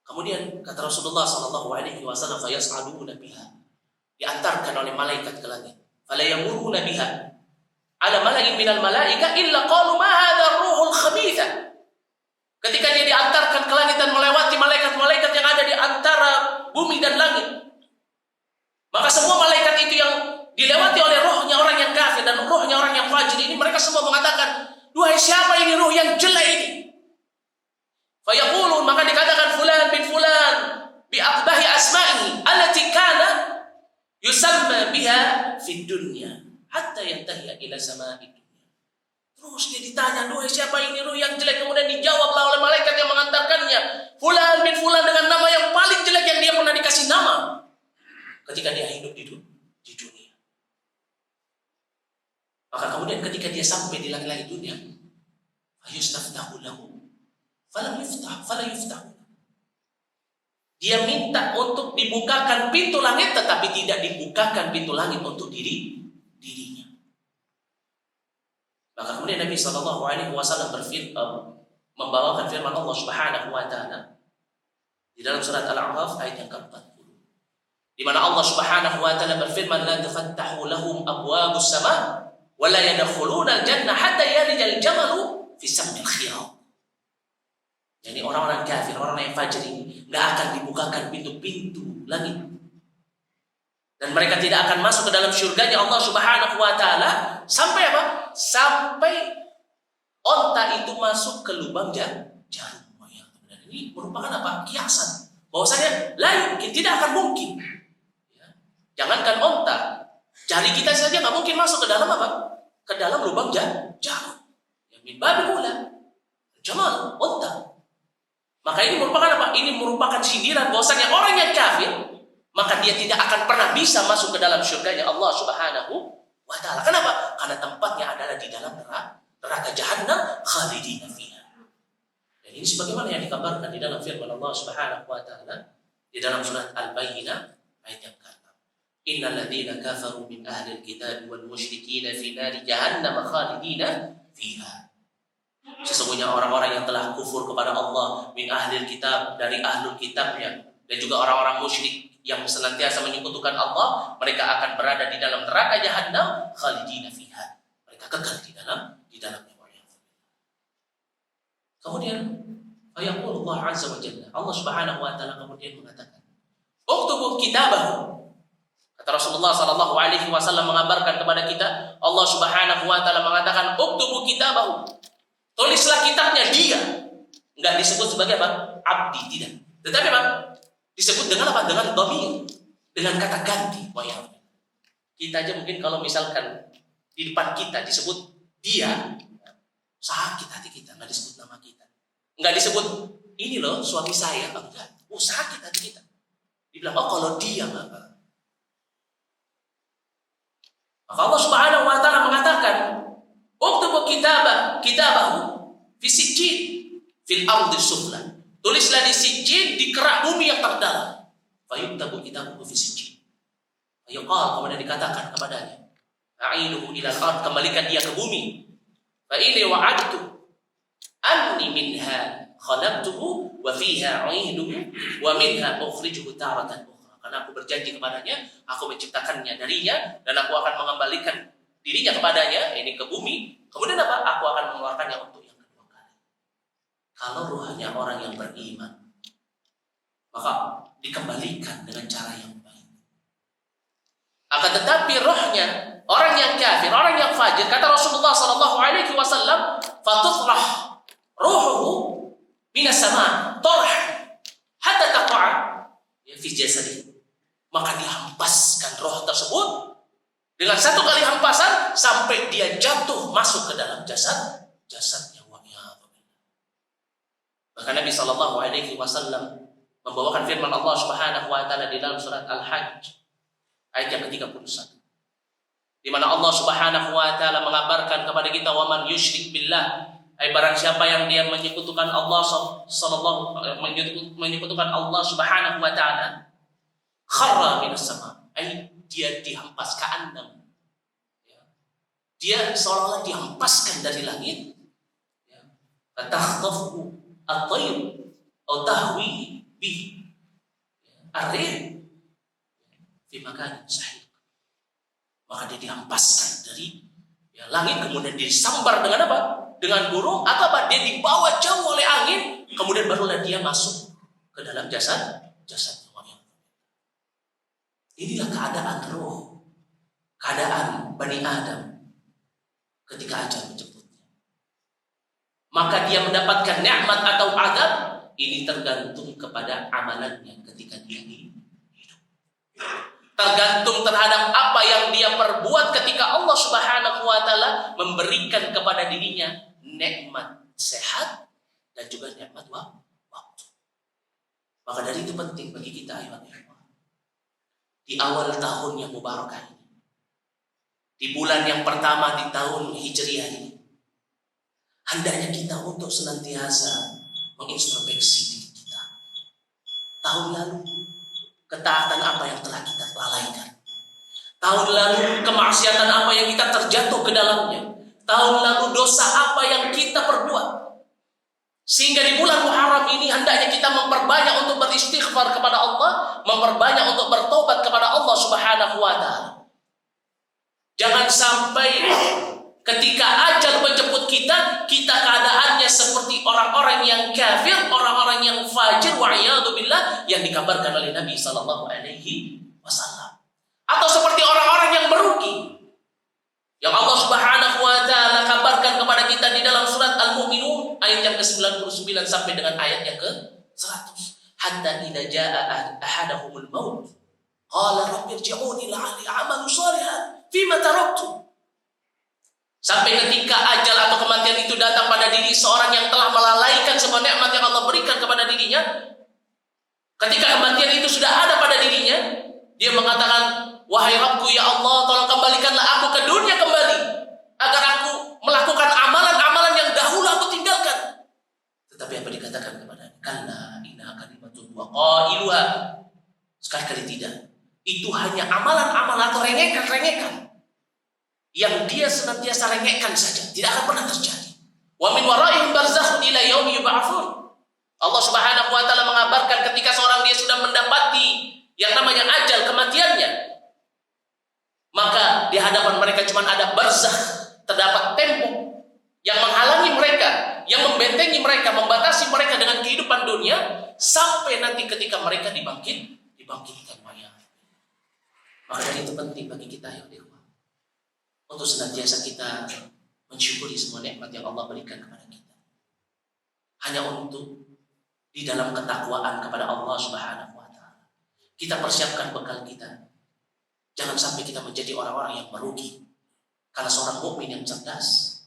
Kemudian kata Rasulullah sallallahu alaihi wasallam, fayas'aduna biha, diantarkan oleh malaikat ke langit. Fala yamuruna biha ala mala'in minal malaika illa qalu ma hadha ar-ruhul khabitha. Ketika dia diantarkan ke langit dan melewati malaikat-malaikat yang ada di antara bumi dan langit, maka semua malaikat itu yang dilewati oleh rohnya orang yang kafir dan rohnya orang yang fajir ini, mereka semua mengatakan, duhai siapa ini ruh yang jelek ini? Fayaqulun, maka dikatakan fulan bin fulan bi aqbahi asma'ihi allati kana yusamma biha fid dunya hatta yantahi ila sama'i dunya. Terus dia ditanya, duhai siapa ini ruh yang jelek? Kemudian dijawablah oleh malaikat yang mengantarkannya, fulan bin fulan, dengan nama yang paling jelek yang dia pernah dikasih nama ketika dia hidup di dunia. Maka kemudian ketika dia sampai di langit dunia, ayustaftahu lahu fala yuftahu. Dia minta untuk dibukakan pintu langit, tetapi tidak dibukakan pintu langit untuk dirinya. Maka kemudian Nabi sallallahu alaihi wasallam membawakan firman Allah Subhanahu wa taala di dalam surat Al-A'raf ayat yang ke-40, di mana Allah Subhanahu wa taala berfirman, la tafattahu lahum abwabus sama wa la yadkhuluna al-jannah hatta yalijal jamalu fi sammil khiyat. Jadi orang-orang kafir, orang-orang yang fajir ini enggak akan dibukakan pintu-pintu langit, dan mereka tidak akan masuk ke dalam surganya Allah Subhanahu wa taala sampai apa? Sampai onta itu masuk ke lubang jarum. Dan ini merupakan apa? Kiasan. Bahwasanya tidak akan mungkin. Ya. Jangankan onta, jari kita saja nggak mungkin masuk ke dalam apa? Ke dalam lubang jarum. Ya, min babil ula jamal onta. Maka ini merupakan apa? Ini merupakan sindiran bahwasanya orang yang kafir, maka dia tidak akan pernah bisa masuk ke dalam surganya Allah Subhanahu wa ta'ala. Kenapa? Karena tempatnya adalah di dalam neraka Jahannam khalidina fiha. Dan ini sebagaimana yang dikabarkan di dalam firman Allah Subhanahu wa ta'ala di dalam surat Al-Bayyinah ayat yang ke-6. Innal ladzina kafaru min ahlil kitab wal musyrikin fi nari jahannam khalidina fiha. Sesungguhnya orang-orang yang telah kufur kepada Allah min ahlil kitab, dari ahlul kitabnya, dan juga orang-orang musyrik yang senantiasa menyekutukan Allah, mereka akan berada di dalam neraka Jahannam khalidina fiha. Mereka kekal di dalamnya. Kemudian ayaqul Allah azza wa jalla, Allah Subhanahu wa taala kemudian mengatakan, "Uktubu kitabahu." Kata Rasulullah sallallahu alaihi wasallam mengabarkan kepada kita, Allah Subhanahu wa taala mengatakan, "Uktubu kitabahu." Tulislah kitabnya dia. Enggak disebut sebagai apa? Abdi, tidak. Tetapi apa? Disebut dengan apa? Dengan dhamir, dengan kata ganti. Kita aja mungkin kalau misalkan di depan kita disebut dia, sakit hati kita, nggak disebut nama kita, nggak disebut ini loh suami saya, enggak, sakit hati kita. Dibilang kalau dia maka Allah Subhanahu wa taala mengatakan, "Uktubu kitabahu fi sijjin fil ardi sufla." Tulislah di sijjin, di kerak bumi yang terdalam. Fayuktabu kitabuhu fi sijjin. Ayuqal, kemudian dikatakan kepadanya, a'iduhu ila al-ard, kembalikan dia ke bumi. Fa inni wa'adtu anni minha khalaqtuhu wa fiha 'u'iduhu wa minha ukhrijuhu taratan ukhra. Karena aku berjanji kepadanya, aku menciptakannya darinya, dan aku akan mengembalikan dirinya kepadanya, ini ke bumi. Kemudian apa? Aku akan mengeluarkannya untuk yang kedua kali. Kalau ruhnya orang yang beriman, maka dikembalikan dengan cara yang baik. Akan tetapi rohnya orang yang kafir, orang yang fajir, kata Rasulullah sallallahu alaihi wasallam, fatutrah ruhuhu minas sama tarh hatta taqa'a fi jasadi. Maka dihempaskan roh tersebut dengan satu kali hempasan sampai dia jatuh masuk ke dalam jasadnya. Maka Nabi sallallahu alaihi wasallam membawakan firman Allah Subhanahu wa taala di dalam surat Al-Hajj ayat yang ke-31, di mana Allah Subhanahu wa taala mengabarkan kepada kita, wa man yusyrik billah, ai barang siapa yang dia menyekutukan Allah menyekutukan Allah Subhanahu wa taala, kharra minas sama, ai dia dihempas ka'annam, dia seolah-olah dihempaskan dari langit, takhtafu at-tayr atau tahwi bi ar-rih fi makan sahih. Maka dia dihempaskan dari langit, kemudian disambar dengan apa? Dengan burung, atau apa? Dia dibawa jauh oleh angin, kemudian barulah dia masuk ke dalam jasadnya. Inilah keadaan roh, keadaan Bani Adam ketika ajal menjemputnya. Maka dia mendapatkan nikmat atau azab, ini tergantung kepada amalannya ketika dia hidup. Tergantung terhadap apa yang dia perbuat ketika Allah Subhanahu wa taala memberikan kepada dirinya nikmat sehat dan juga nikmat waktu. Maka dari itu penting bagi kita di awal tahun yang mubarakah ini, di bulan yang pertama di tahun Hijriah ini, hendaknya kita untuk senantiasa mengintrospeksi diri kita. Tahun lalu, ketaatan apa yang telah kita lalaikan? Tahun lalu, kemaksiatan apa yang kita terjatuh ke dalamnya? Tahun lalu, dosa apa yang kita perbuat? Sehingga di bulan Muharram ini hendaknya kita memperbanyak untuk beristighfar kepada Allah, memperbanyak untuk bertobat kepada Allah Subhanahu wa taala. Jangan sampai ketika ajal menjemput kita keadaannya seperti orang-orang yang kafir, orang-orang yang fajir, wa'iyadu billah, yang dikabarkan oleh Nabi sallallahu alaihi wasallam. Atau seperti orang-orang yang merugi, yang Allah Subhanahu wa taala kabarkan kepada kita di dalam surat Al-Mu'minun ayat yang ke-99 sampai dengan ayat yang ke-100. Hatta idza jaa ahadahumul maut qala rabbi irji'uni la'alli a'malu shalihan fima taraktu. Sampai ketika ajal atau kematian itu datang pada diri seorang yang telah melalaikan semua nikmat yang Allah berikan kepada dirinya, ketika kematian itu sudah ada pada dirinya, dia mengatakan, wahai Rabbku, ya Allah, tolong kembalikanlah aku ke dunia kembali, agar aku melakukan amalan-amalan yang dahulu aku tinggalkan. Tetapi apa dikatakan kepada kalla inna kalimatun wa qailuha, sekali-kali tidak, itu hanya amalan-amalan atau rengekan-rengekan yang dia senantiasa rengekkan saja, tidak akan pernah terjadi. Wa min waraihim barzakhun ila yaumi yub'atsun. Allah Subhanahu wa taala mengabarkan ketika seorang dia sudah mendapati yang namanya ajal, kematiannya, maka di hadapan mereka cuma ada barzakh, terdapat tembok yang menghalangi mereka, yang membentengi mereka, membatasi mereka dengan kehidupan dunia sampai nanti ketika mereka dibangkitkan. Maka dari itu penting bagi kita ya untuk senantiasa kita mensyukuri semua nikmat yang Allah berikan kepada kita. Hanya untuk di dalam ketakwaan kepada Allah Subhanahu wa taala, kita persiapkan bekal kita. Jangan sampai kita menjadi orang-orang yang merugi. Karena seorang mukmin yang cerdas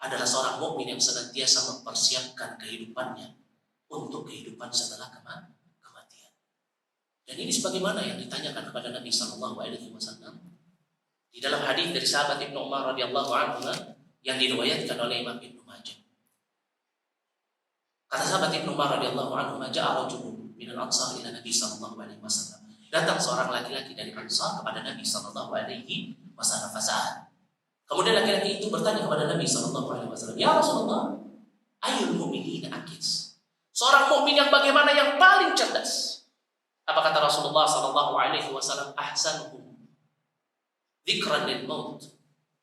adalah seorang mukmin yang senantiasa mempersiapkan kehidupannya untuk kehidupan setelah kematian. Dan ini sebagaimana yang ditanyakan kepada Nabi sallallahu alaihi wasallam di dalam hadis dari sahabat Ibnu Umar radhiyallahu anhu yang diriwayatkan oleh Imam Ibnu Majah. Kata sahabat Ibnu Umar radhiyallahu anhu, "Ja'a rajulun minal ansar ila Nabi sallallahu alaihi wasallam." Datang seorang laki-laki dari Ansar kepada Nabi sallallahu alaihi wasallam fasa'al. Kemudian laki-laki itu bertanya kepada Nabi sallallahu alaihi wasallam, "Ya Rasulullah, ayyul mu'minina aqis?" Seorang mukmin yang bagaimana yang paling cerdas? Apa kata Rasulullah sallallahu alaihi wasallam? "Ahsanuhum dzikran lil maut."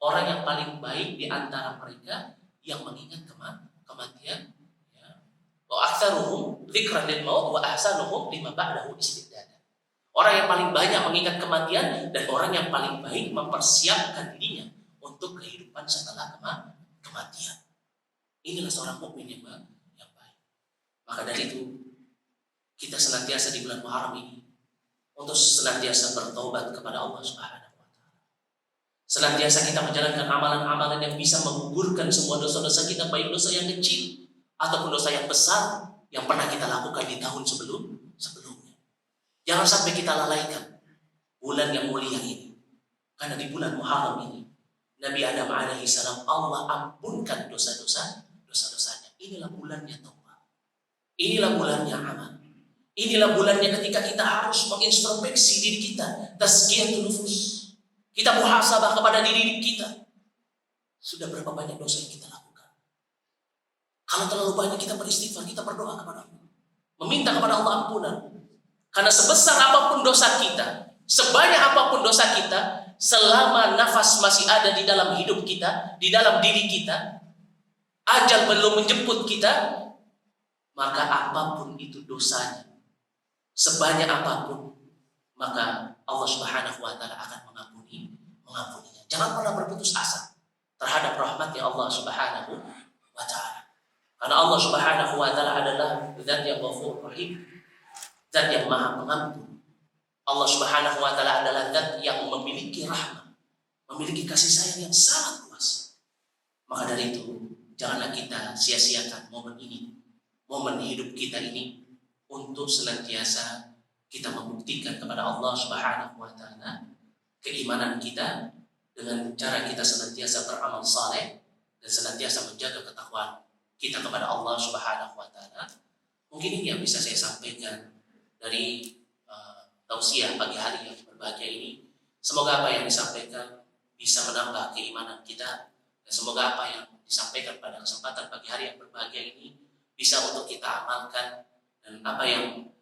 Orang yang paling baik di antara mereka yang mengingat kematian, ya. Wa aktsaruhum dzikran lil maut wa ahsanuhum lima ba'dahu istidad. orang yang paling banyak mengingat kematian, dan orang yang paling baik mempersiapkan dirinya untuk kehidupan setelah kematian. Inilah seorang mukmin yang baik. Maka dari itu, kita senantiasa di bulan Muharram ini untuk senantiasa bertobat kepada Allah Subhanahu wa Ta'ala. Senantiasa kita menjalankan amalan-amalan yang bisa menggugurkan semua dosa-dosa kita, baik dosa yang kecil ataupun dosa yang besar yang pernah kita lakukan di tahun sebelumnya. Jangan sampai kita lalaikan bulan yang mulia ini. Karena di bulan Muharram ini, Nabi Adam alaihi salam Allah ampunkan dosa-dosanya. Inilah bulannya taubat. Inilah bulannya amal. Inilah bulannya ketika kita harus mengintrospeksi diri kita, tazkiyatun nufus. Kita muhasabah kepada diri kita. Sudah berapa banyak dosa yang kita lakukan? Kalau terlalu banyak kita beristighfar, kita berdoa kepada Allah, meminta kepada Allah ampunan. Karena sebesar apapun dosa kita, sebanyak apapun dosa kita, selama nafas masih ada di dalam hidup kita, di dalam diri kita, ajal belum menjemput kita, maka apapun itu dosanya, sebanyak apapun, maka Allah Subhanahu wa Ta'ala akan mengampuninya. Jangan pernah berputus asa terhadap rahmatnya Allah Subhanahu wa Ta'ala. Karena Allah Subhanahu wa Ta'ala adalah Zat yang Ghafur Rahim, Zat yang Maha Pengampun. Allah Subhanahu wa Ta'ala adalah Zat yang memiliki rahmat, memiliki kasih sayang yang sangat luas. Maka dari itu, janganlah kita sia-siakan momen ini, momen hidup kita ini, untuk senantiasa kita membuktikan kepada Allah Subhanahu wa Ta'ala keimanan kita dengan cara kita senantiasa beramal saleh dan senantiasa menjaga ketakwaan kita kepada Allah Subhanahu wa Ta'ala. Mungkin ini yang bisa saya sampaikan dari tausiah pagi hari yang berbahagia ini. Semoga apa yang disampaikan bisa menambah keimanan kita, dan semoga apa yang disampaikan pada kesempatan pagi hari yang berbahagia ini bisa untuk kita amalkan, dan apa yang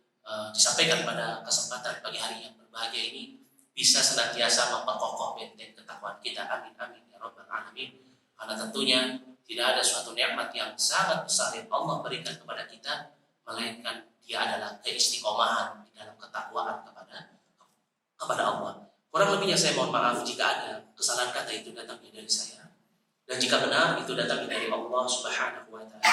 disampaikan pada kesempatan pagi hari yang berbahagia ini bisa senantiasa memperkokoh benteng ketakwaan kita. Amin amin ya rabbal alamin. Karena tentunya tidak ada suatu nikmat yang sangat besar yang Allah berikan kepada kita, melainkan dia adalah keistiqomahan di dalam ketakwaan kepada Allah. Kurang lebihnya saya mohon maaf jika ada kesalahan kata itu datangnya dari saya, dan jika benar itu datangnya dari Allah Subhanahu wa Ta'ala.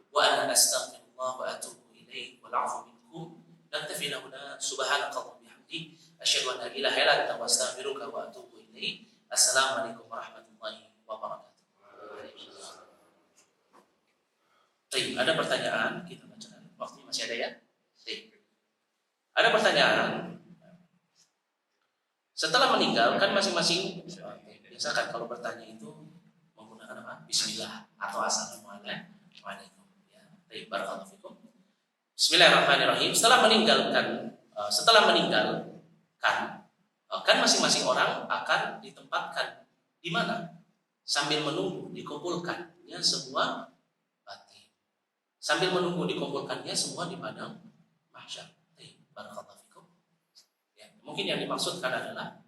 Wa ana astaghfirullah wa atubu ilaihi wal 'afu minkum. Naktafi lahuna subhanakallahumma bihamdik asyhadu an la ilaha illa anta astaghfiruka wa atubu ilaik. Assalamualaikum warahmatullahi wabarakatuh. Baik, ada pertanyaan kita bacakan. Waktunya masih ada ya? Baik. Ada pertanyaan. Setelah meninggal kan masing-masing biasakan kalau bertanya itu menggunakan apa? Bismillah atau assalamualaikum. Ya, baik, barakallahu fikum. Bismillahirrahmanirrahim. Setelah meninggalkan kan masing-masing orang akan ditempatkan di mana? Sambil menunggu dikumpulkannya semua batin. Sambil menunggu dikumpulkannya semua di padang mahsyar. Baik, barakallahu fikum. Ya, mungkin yang dimaksudkan adalah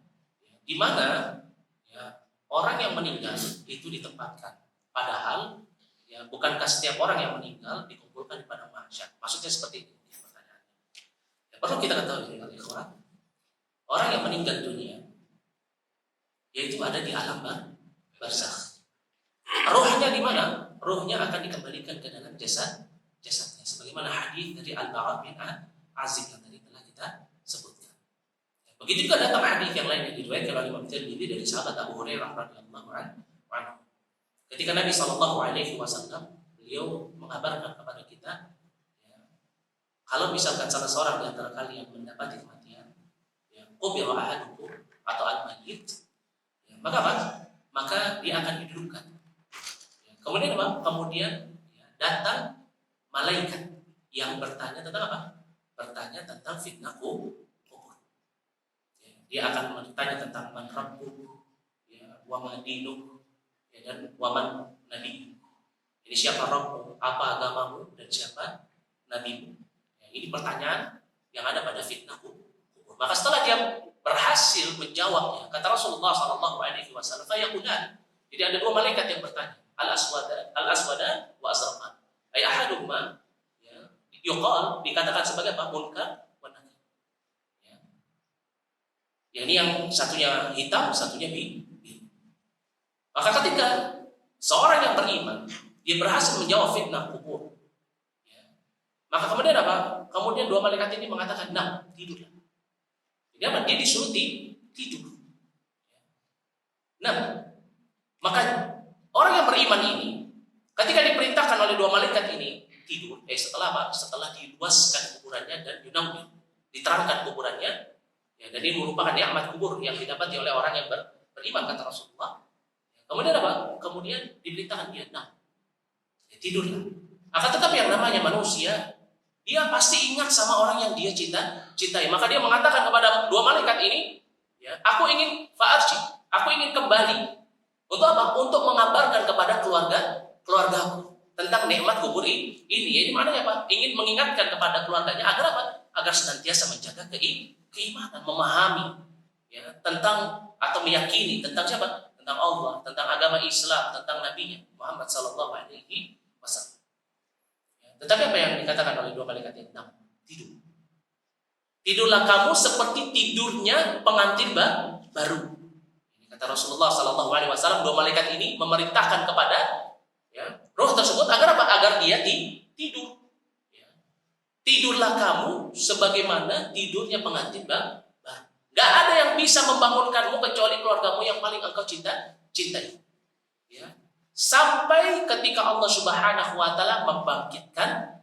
di mana ya, orang yang meninggal itu ditempatkan. Padahal ya, bukankah setiap orang yang meninggal dikumpulkan di padang mahsyar? Maksudnya seperti ini pertanyaannya. Ya, perlu kita ketahui ikhwan, orang yang meninggal dunia yaitu ada di alam barzakh. Ruhnya di mana? Ruhnya akan dikembalikan ke dalam jasadnya. Sebagaimana hadis dari Al-Bara bin Azib yang tadi telah kita sebutkan. Begitu juga datang hadis yang lain yang diriwayatkan oleh Imam Tirmidzi dari sahabat Abu Hurairah radhiyallahu anhu. Ketika Nabi SAW beliau mengabarkan kepada kita, ya, kalau misalkan salah seorang di antara kalian mendapati kematian, ya, qubira ahadukum atau al-mayyit, ya, maka dia akan didudukkan. Ya, kemudian apa? Kemudian ya, datang malaikat yang bertanya tentang apa? Bertanya tentang fitnah kubur. Ya, dia akan bertanya tentang man rabbuk, ya, wa ma dinuk, ya, dan wa man nabi. Ini siapa Rabbmu, apa agamamu, dan siapa nabimu. Ya, ini pertanyaan yang ada pada fitnah kubur. Maka setelah dia berhasil menjawabnya, kata Rasulullah SAW, fayaqulan. Jadi ada dua malaikat yang bertanya, al-aswadan wa azraqan. Ay ahaduhuma, ya, yuqal, dikatakan sebagai apa? Munkar wa nakir. Ya. Ya, ini yang satunya hitam, satunya biru. Maka ketika seorang yang beriman dia berhasil menjawab fitnah kubur, ya, maka kemudian apa? Kemudian dua malaikat ini mengatakan, nah, tidurlah. Jadi apa? Dia disuruh tidur. Nah, maka orang yang beriman ini ketika diperintahkan oleh dua malaikat ini tidur, setelah apa? Setelah diluaskan kuburannya dan yunawwir, diterangkan kuburannya, ya, dan ini merupakan nikmat kubur yang didapati oleh orang yang beriman, kata Rasulullah. Kemudian apa? Kemudian diberitakan dia, nah, ya, tidurlah. Akan tetapi yang namanya manusia, dia pasti ingat sama orang yang dia cintai. Maka dia mengatakan kepada dua malaikat ini, ya, aku ingin fa'arji, aku ingin kembali. Untuk apa? Untuk mengabarkan kepada keluargaku tentang nikmat kubur ini. Ini maknanya apa? Ingin mengingatkan kepada keluarganya agar apa? Agar senantiasa menjaga keimanan, memahami, ya, tentang atau meyakini tentang siapa? Tentang Allah, tentang agama Islam, tentang Nabi Muhammad SAW. Tetapi apa yang dikatakan oleh dua malaikat ini? Nah, tidur. Tidurlah kamu seperti tidurnya pengantin baru. Ini kata Rasulullah SAW. Dua malaikat ini memerintahkan kepada, ya, roh tersebut agar apa? Agar dia tidur. Ya. Tidurlah kamu sebagaimana tidurnya pengantin baru. Gak ada yang bisa membangunkanmu kecuali keluargamu yang paling engkau cintai. Ya. Sampai ketika Allah Subhanahu wa taala membangkitkan.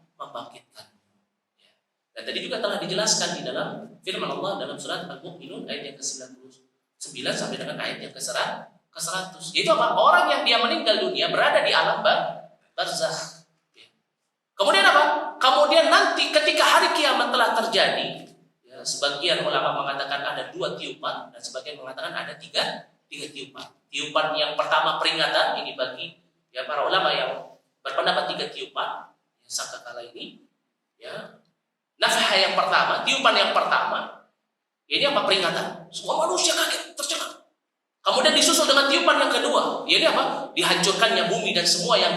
Ya. Dan tadi juga telah dijelaskan di dalam firman Allah dalam surat Al-Mu'minun ayat yang ke-99 sampai dengan ayat yang ke-100. Itu apa? Orang yang dia meninggal dunia berada di alam barzakh. Ya. Kemudian apa? Kemudian nanti ketika hari kiamat telah terjadi, ya, sebagian ulama mengatakan ada 2 tiupan dan sebagian mengatakan ada 3 tiupan. Tiupan yang pertama peringatan ini bagi, ya, para ulama yang berpendapat 3 tiupan, ya, sangkakala ini, ya. Nafhah yang pertama, tiupan yang pertama, ini apa? Peringatan. Semua manusia kaget, tercengang. Kemudian disusul dengan tiupan yang kedua, ini apa? Dihancurkannya bumi dan semua yang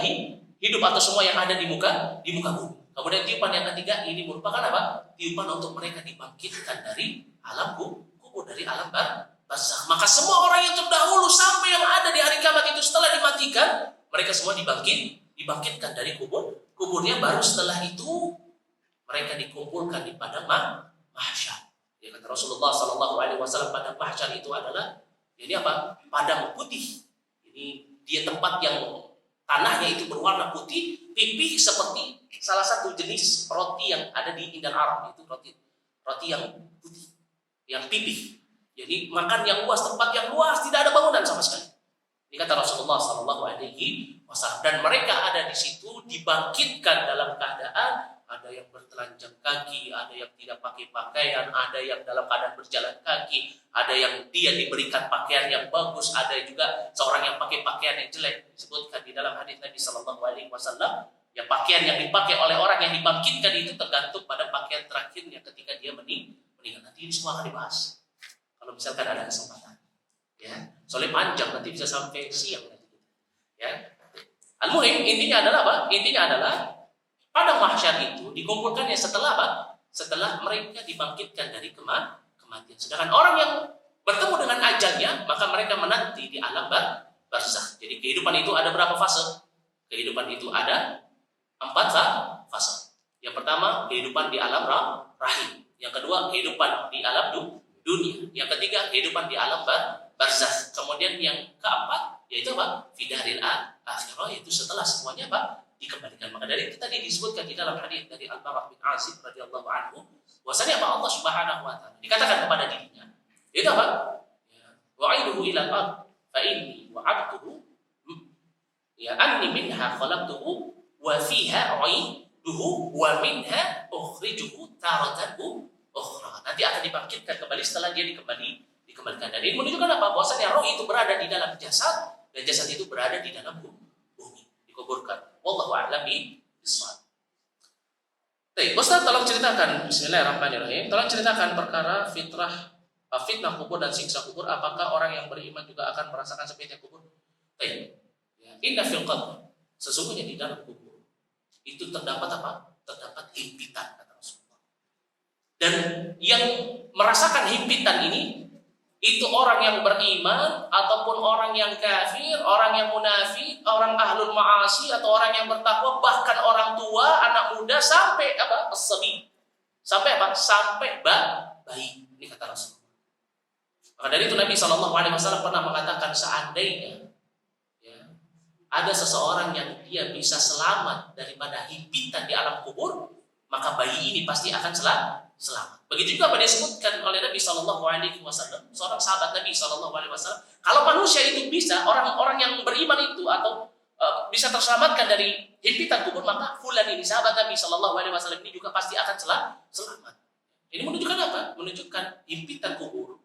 hidup atau semua yang ada di muka bumi. Kemudian tiupan yang ketiga ini merupakan apa? Tiupan untuk mereka dibangkitkan dari alam kubur, dari alam barzakh. Maka semua orang yang terdahulu sampai yang ada di hari kiamat itu setelah dimatikan, mereka semua dibangkitkan dari kuburnya. Baru setelah itu mereka dikumpulkan di padang mahsyar. Ya, kata Rasulullah SAW, padang mahsyar itu adalah, ini apa? Padang putih. Ini dia tempat yang tanahnya itu berwarna putih, pipih seperti salah satu jenis roti yang ada di Indan Arab, itu roti yang putih, yang pipih. Jadi makan yang luas, tempat yang luas, tidak ada bangunan sama sekali. Ini kata Rasulullah SAW. Dan mereka ada di situ dibangkitkan dalam keadaan ada yang bertelanjang kaki, ada yang tidak pakai pakaian, ada yang dalam keadaan berjalan kaki, ada yang dia diberikan pakaian yang bagus, ada juga seorang yang pakai pakaian yang jelek. Disebutkan di dalam hadis Nabi SAW, ya, pakaian yang dipakai oleh orang yang dibangkitkan itu tergantung pada pakaian terakhirnya ketika dia meninggal. Nanti ini semua akan dibahas kalau misalkan ada kesempatan. Ya, soalnya panjang, nanti bisa sampai siang nanti. Ya, al-muhim intinya adalah apa? Intinya adalah padang mahsyar itu dikumpulkannya setelah apa? Setelah mereka dibangkitkan dari kematian. Sedangkan orang yang bertemu dengan ajalnya, maka mereka menanti di alam barzakh. Jadi kehidupan itu ada berapa fase? Kehidupan itu ada 4 fase. Yang pertama, kehidupan di alam rahim. Yang kedua, kehidupan di alam dunia. Yang ketiga, kehidupan di alam barzakh. Kemudian yang keempat, yaitu apa? Fidaril akhirah, yaitu setelah semuanya apa? Dikembalikan. Maka dari itu tadi disebutkan di dalam hadis dari Al-Bara bin Azib radhiyallahu anhu, bahwasanya apa? Allah Subhanahu wa taala dikatakan kepada dirinya, itu apa? Ya, wa'iduhu ila al-ard fa inni wa'adtuhu, ya, anni minha khalaqtuhu wa fiha u'iduhu wa minha ukhrijuhu taratan ukhra. Nanti akan dibangkitkan kembali setelah dia dikembalikan. Dan ini menunjukkan apa? Bahwasanya roh itu berada di dalam jasad dan jasad itu berada di dalam bumi, dikuburkan. Wallahu a'lam bishawab. Baik, Ustaz, tolong ceritakan, bismillahirrahmanirrahim, tolong ceritakan perkara fitnah kubur dan siksa kubur. Apakah orang yang beriman juga akan merasakan seperti kubur? Baik. Ya, inna fil qabr, sesungguhnya di dalam kubur itu terdapat apa? Terdapat himpitan, kata Rasulullah. Dan yang merasakan himpitan ini itu orang yang beriman ataupun orang yang kafir, orang yang munafik, orang ahlul ma'asi atau orang yang bertakwa, bahkan orang tua, anak muda sampai apa? As-sabi. Sampai apa? Sampai bayi. Ini kata Rasulullah. Maka dari itu Nabi SAW pernah mengatakan seandainya ya, ada seseorang yang dia bisa selamat daripada himpitan di alam kubur, maka bayi ini pasti akan selamat. Begitu juga apa disebutkan oleh Nabi SAW, seorang sahabat Nabi SAW. Kalau manusia itu bisa, orang-orang yang beriman itu atau bisa terselamatkan dari himpitan kubur, maka fulan ini sahabat Nabi SAW ini juga pasti akan selamat. Ini menunjukkan apa? Menunjukkan himpitan kubur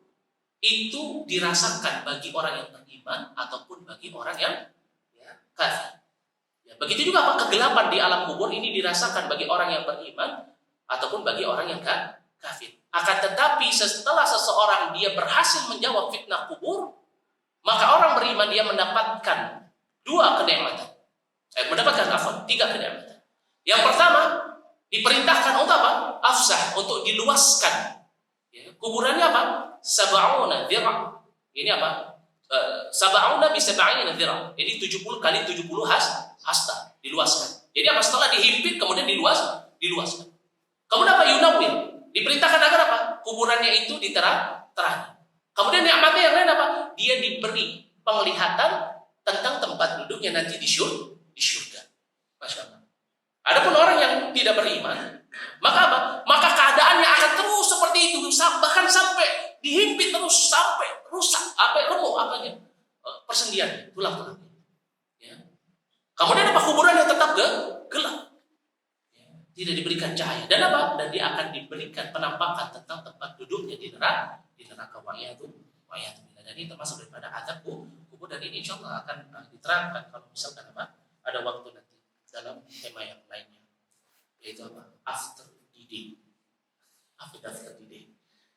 itu dirasakan bagi orang yang beriman ataupun bagi orang yang kafir. Ya, begitu juga apa? Kegelapan di alam kubur ini dirasakan bagi orang yang beriman ataupun bagi orang yang kafir. Akan tetapi setelah seseorang dia berhasil menjawab fitnah kubur, maka orang beriman dia mendapatkan tiga kenikmatan. Yang pertama, diperintahkan untuk apa? Afsah, untuk diluaskan. Ya, kuburannya apa? Sab'una dhira'. Ini apa? Sab'una bi sab'ina dhira'. Jadi 70 kali 70 hasta, diluaskan. Jadi apa? Setelah dihimpit kemudian diluaskan. Kemudian apa? Yunawwir. Diperintahkan agar apa? Kuburannya itu diterang-terangi. Kemudian nikmatnya yang lain apa? Dia diberi penglihatan tentang tempat duduknya nanti di surga. Masya Allah. Adapun orang yang tidak beriman, maka apa? Maka keadaannya akan terus seperti itu, bahkan sampai dihimpit terus sampai rusak, remuk apanya? Persendiannya, tulang-tulangnya. Ya. Kemudian apa? Kuburannya tetap gelap. Tidak diberikan cahaya. Dan apa? Dan dia akan diberikan penampakan tentang tempat duduknya di neraka. Wa'iyatu. Dan ini termasuk daripada azab kubur, dan ini insya Allah akan diterangkan kalau misalkan apa? Ada waktu nanti dalam tema yang lainnya. Yaitu apa? After the day.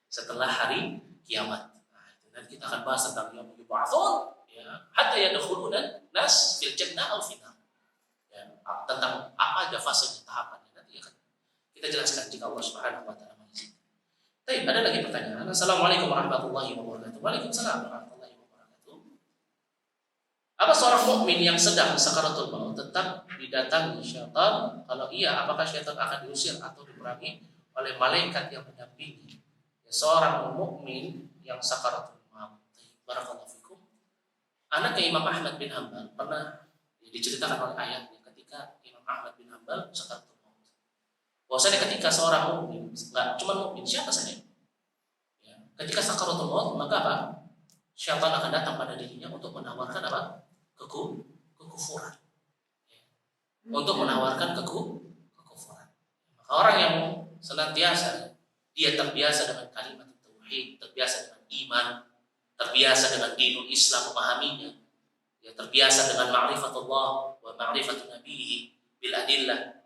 Setelah hari kiamat. Nah, dan kita akan bahas tentang yaumul yub'atsun, ya, hatta yadkhuluna nas fil jannah aw fil nar. Ya, tentang apa aja fase tahapan. Kita jelaskan jika Allah Subhanahu wa taala mengizinkan. Baik, ada lagi pertanyaan. Assalamualaikum warahmatullahi wabarakatuh. Waalaikumsalam warahmatullahi wabarakatuh. Apa seorang mukmin yang sedang sakaratul maut tetap didatangi syaitan? Kalau iya, apakah syaitan akan diusir atau diperangi oleh malaikat yang mendampingi? Ya, seorang mukmin yang sakaratul maut. Barakallahu fikum. Anaknya Imam Ahmad bin Hanbal pernah diceritakan oleh ayahnya ketika Imam Ahmad bin Hanbal sakaratul. Bahwasanya ketika seorang mukmin, enggak cuma mukmin, siapa saja, ya, ketika sakaratul maut, maka apa? Syaitan akan datang pada dirinya untuk menawarkan apa? Kekufuran. Ya. Untuk menawarkan kekufuran. Maka orang yang senantiasa dia terbiasa dengan kalimat tauhid, terbiasa dengan iman, terbiasa dengan dinul Islam, memahaminya, ya, terbiasa dengan ma'rifatullah wa ma'rifatun nabiyhi bil adillah.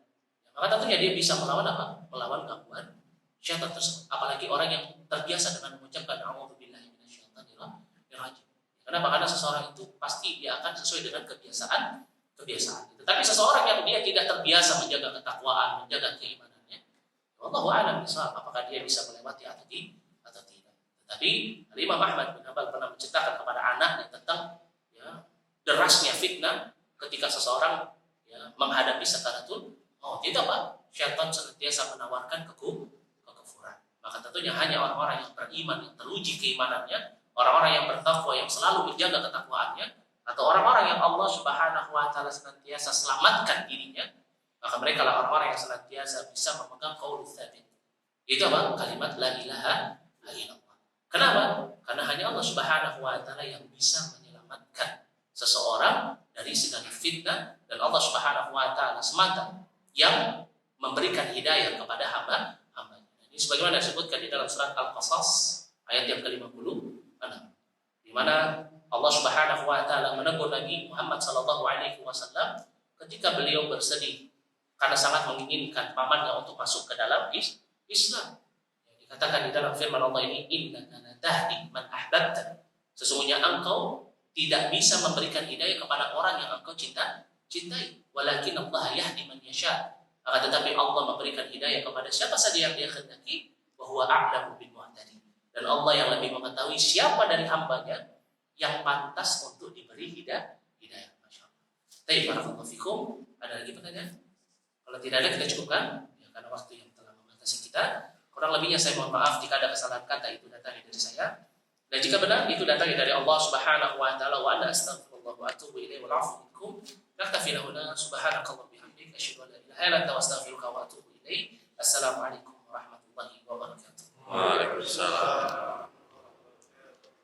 Maka tentunya dia bisa melawan apa? Melawan gangguan syaitan tersebut. Apalagi orang yang terbiasa dengan mengucapkan a'udzubillahi minasyaitonir rajim. Kenapa? Karena seseorang itu pasti dia akan sesuai dengan kebiasaan. Tetapi seseorang yang dia tidak terbiasa menjaga ketakwaan, menjaga keimanannya, wallahu a'lam bishawab, apakah dia bisa melewati atau tidak. Tetapi Imam Ahmad bin Hanbal pernah menceritakan kepada anaknya tentang derasnya fitnah ketika seseorang menghadapi sakaratul. Tidak Pak, syaitan senantiasa menawarkan kekufuran. Maka tentunya hanya orang-orang yang beriman, yang teruji keimanannya, orang-orang yang bertakwa, yang selalu menjaga ketakwaannya, atau orang-orang yang Allah Subhanahu wa taala senantiasa selamatkan dirinya, maka mereka lah orang-orang yang senantiasa bisa memegang qaul tsabit. Itu apa? Kalimat la ilaha illallah. Kenapa? Karena hanya Allah Subhanahu wa taala yang bisa menyelamatkan seseorang dari segala fitnah, dan Allah Subhanahu wa taala semata yang memberikan hidayah kepada hamba. Ini sebagaimana disebutkan di dalam surat Al-Qasas ayat yang ke-56, di mana Allah Subhanahu wa taala menegur Nabi Muhammad sallallahu alaihi wasallam ketika beliau bersedih karena sangat menginginkan pamannya untuk masuk ke dalam Islam. Dikatakan di dalam firman Allah ini, innaka la tahdi man ahbabta. Sesungguhnya engkau tidak bisa memberikan hidayah kepada orang yang engkau cintai, walakin Allah yahdi man yasha. Akan tetapi Allah memberikan hidayah kepada siapa saja yang dia kehendaki, bahwa a'lamu bil muhtadin. Dan Allah yang lebih mengetahui siapa dari hambanya yang pantas untuk diberi hidayah. Masya Allah. Tapi barakallahu fikum. Ada lagi pertanyaan? Kalau tidak ada kita cukupkan. Ya, karena waktu yang telah membatasi kita. Kurang lebihnya saya mohon maaf jika ada kesalahan kata itu datangnya dari saya. Dan jika benar itu datangnya dari Allah Subhanahu wa taala. Wa ana astaghfirullah wa atubu ilaihi wa a'udzu bikum. Naktafi lahuna subhanakallah bihamdika asyhadu an la ilaha illa anta astaghfiruka wa atubu ilaik. Assalamualaikum.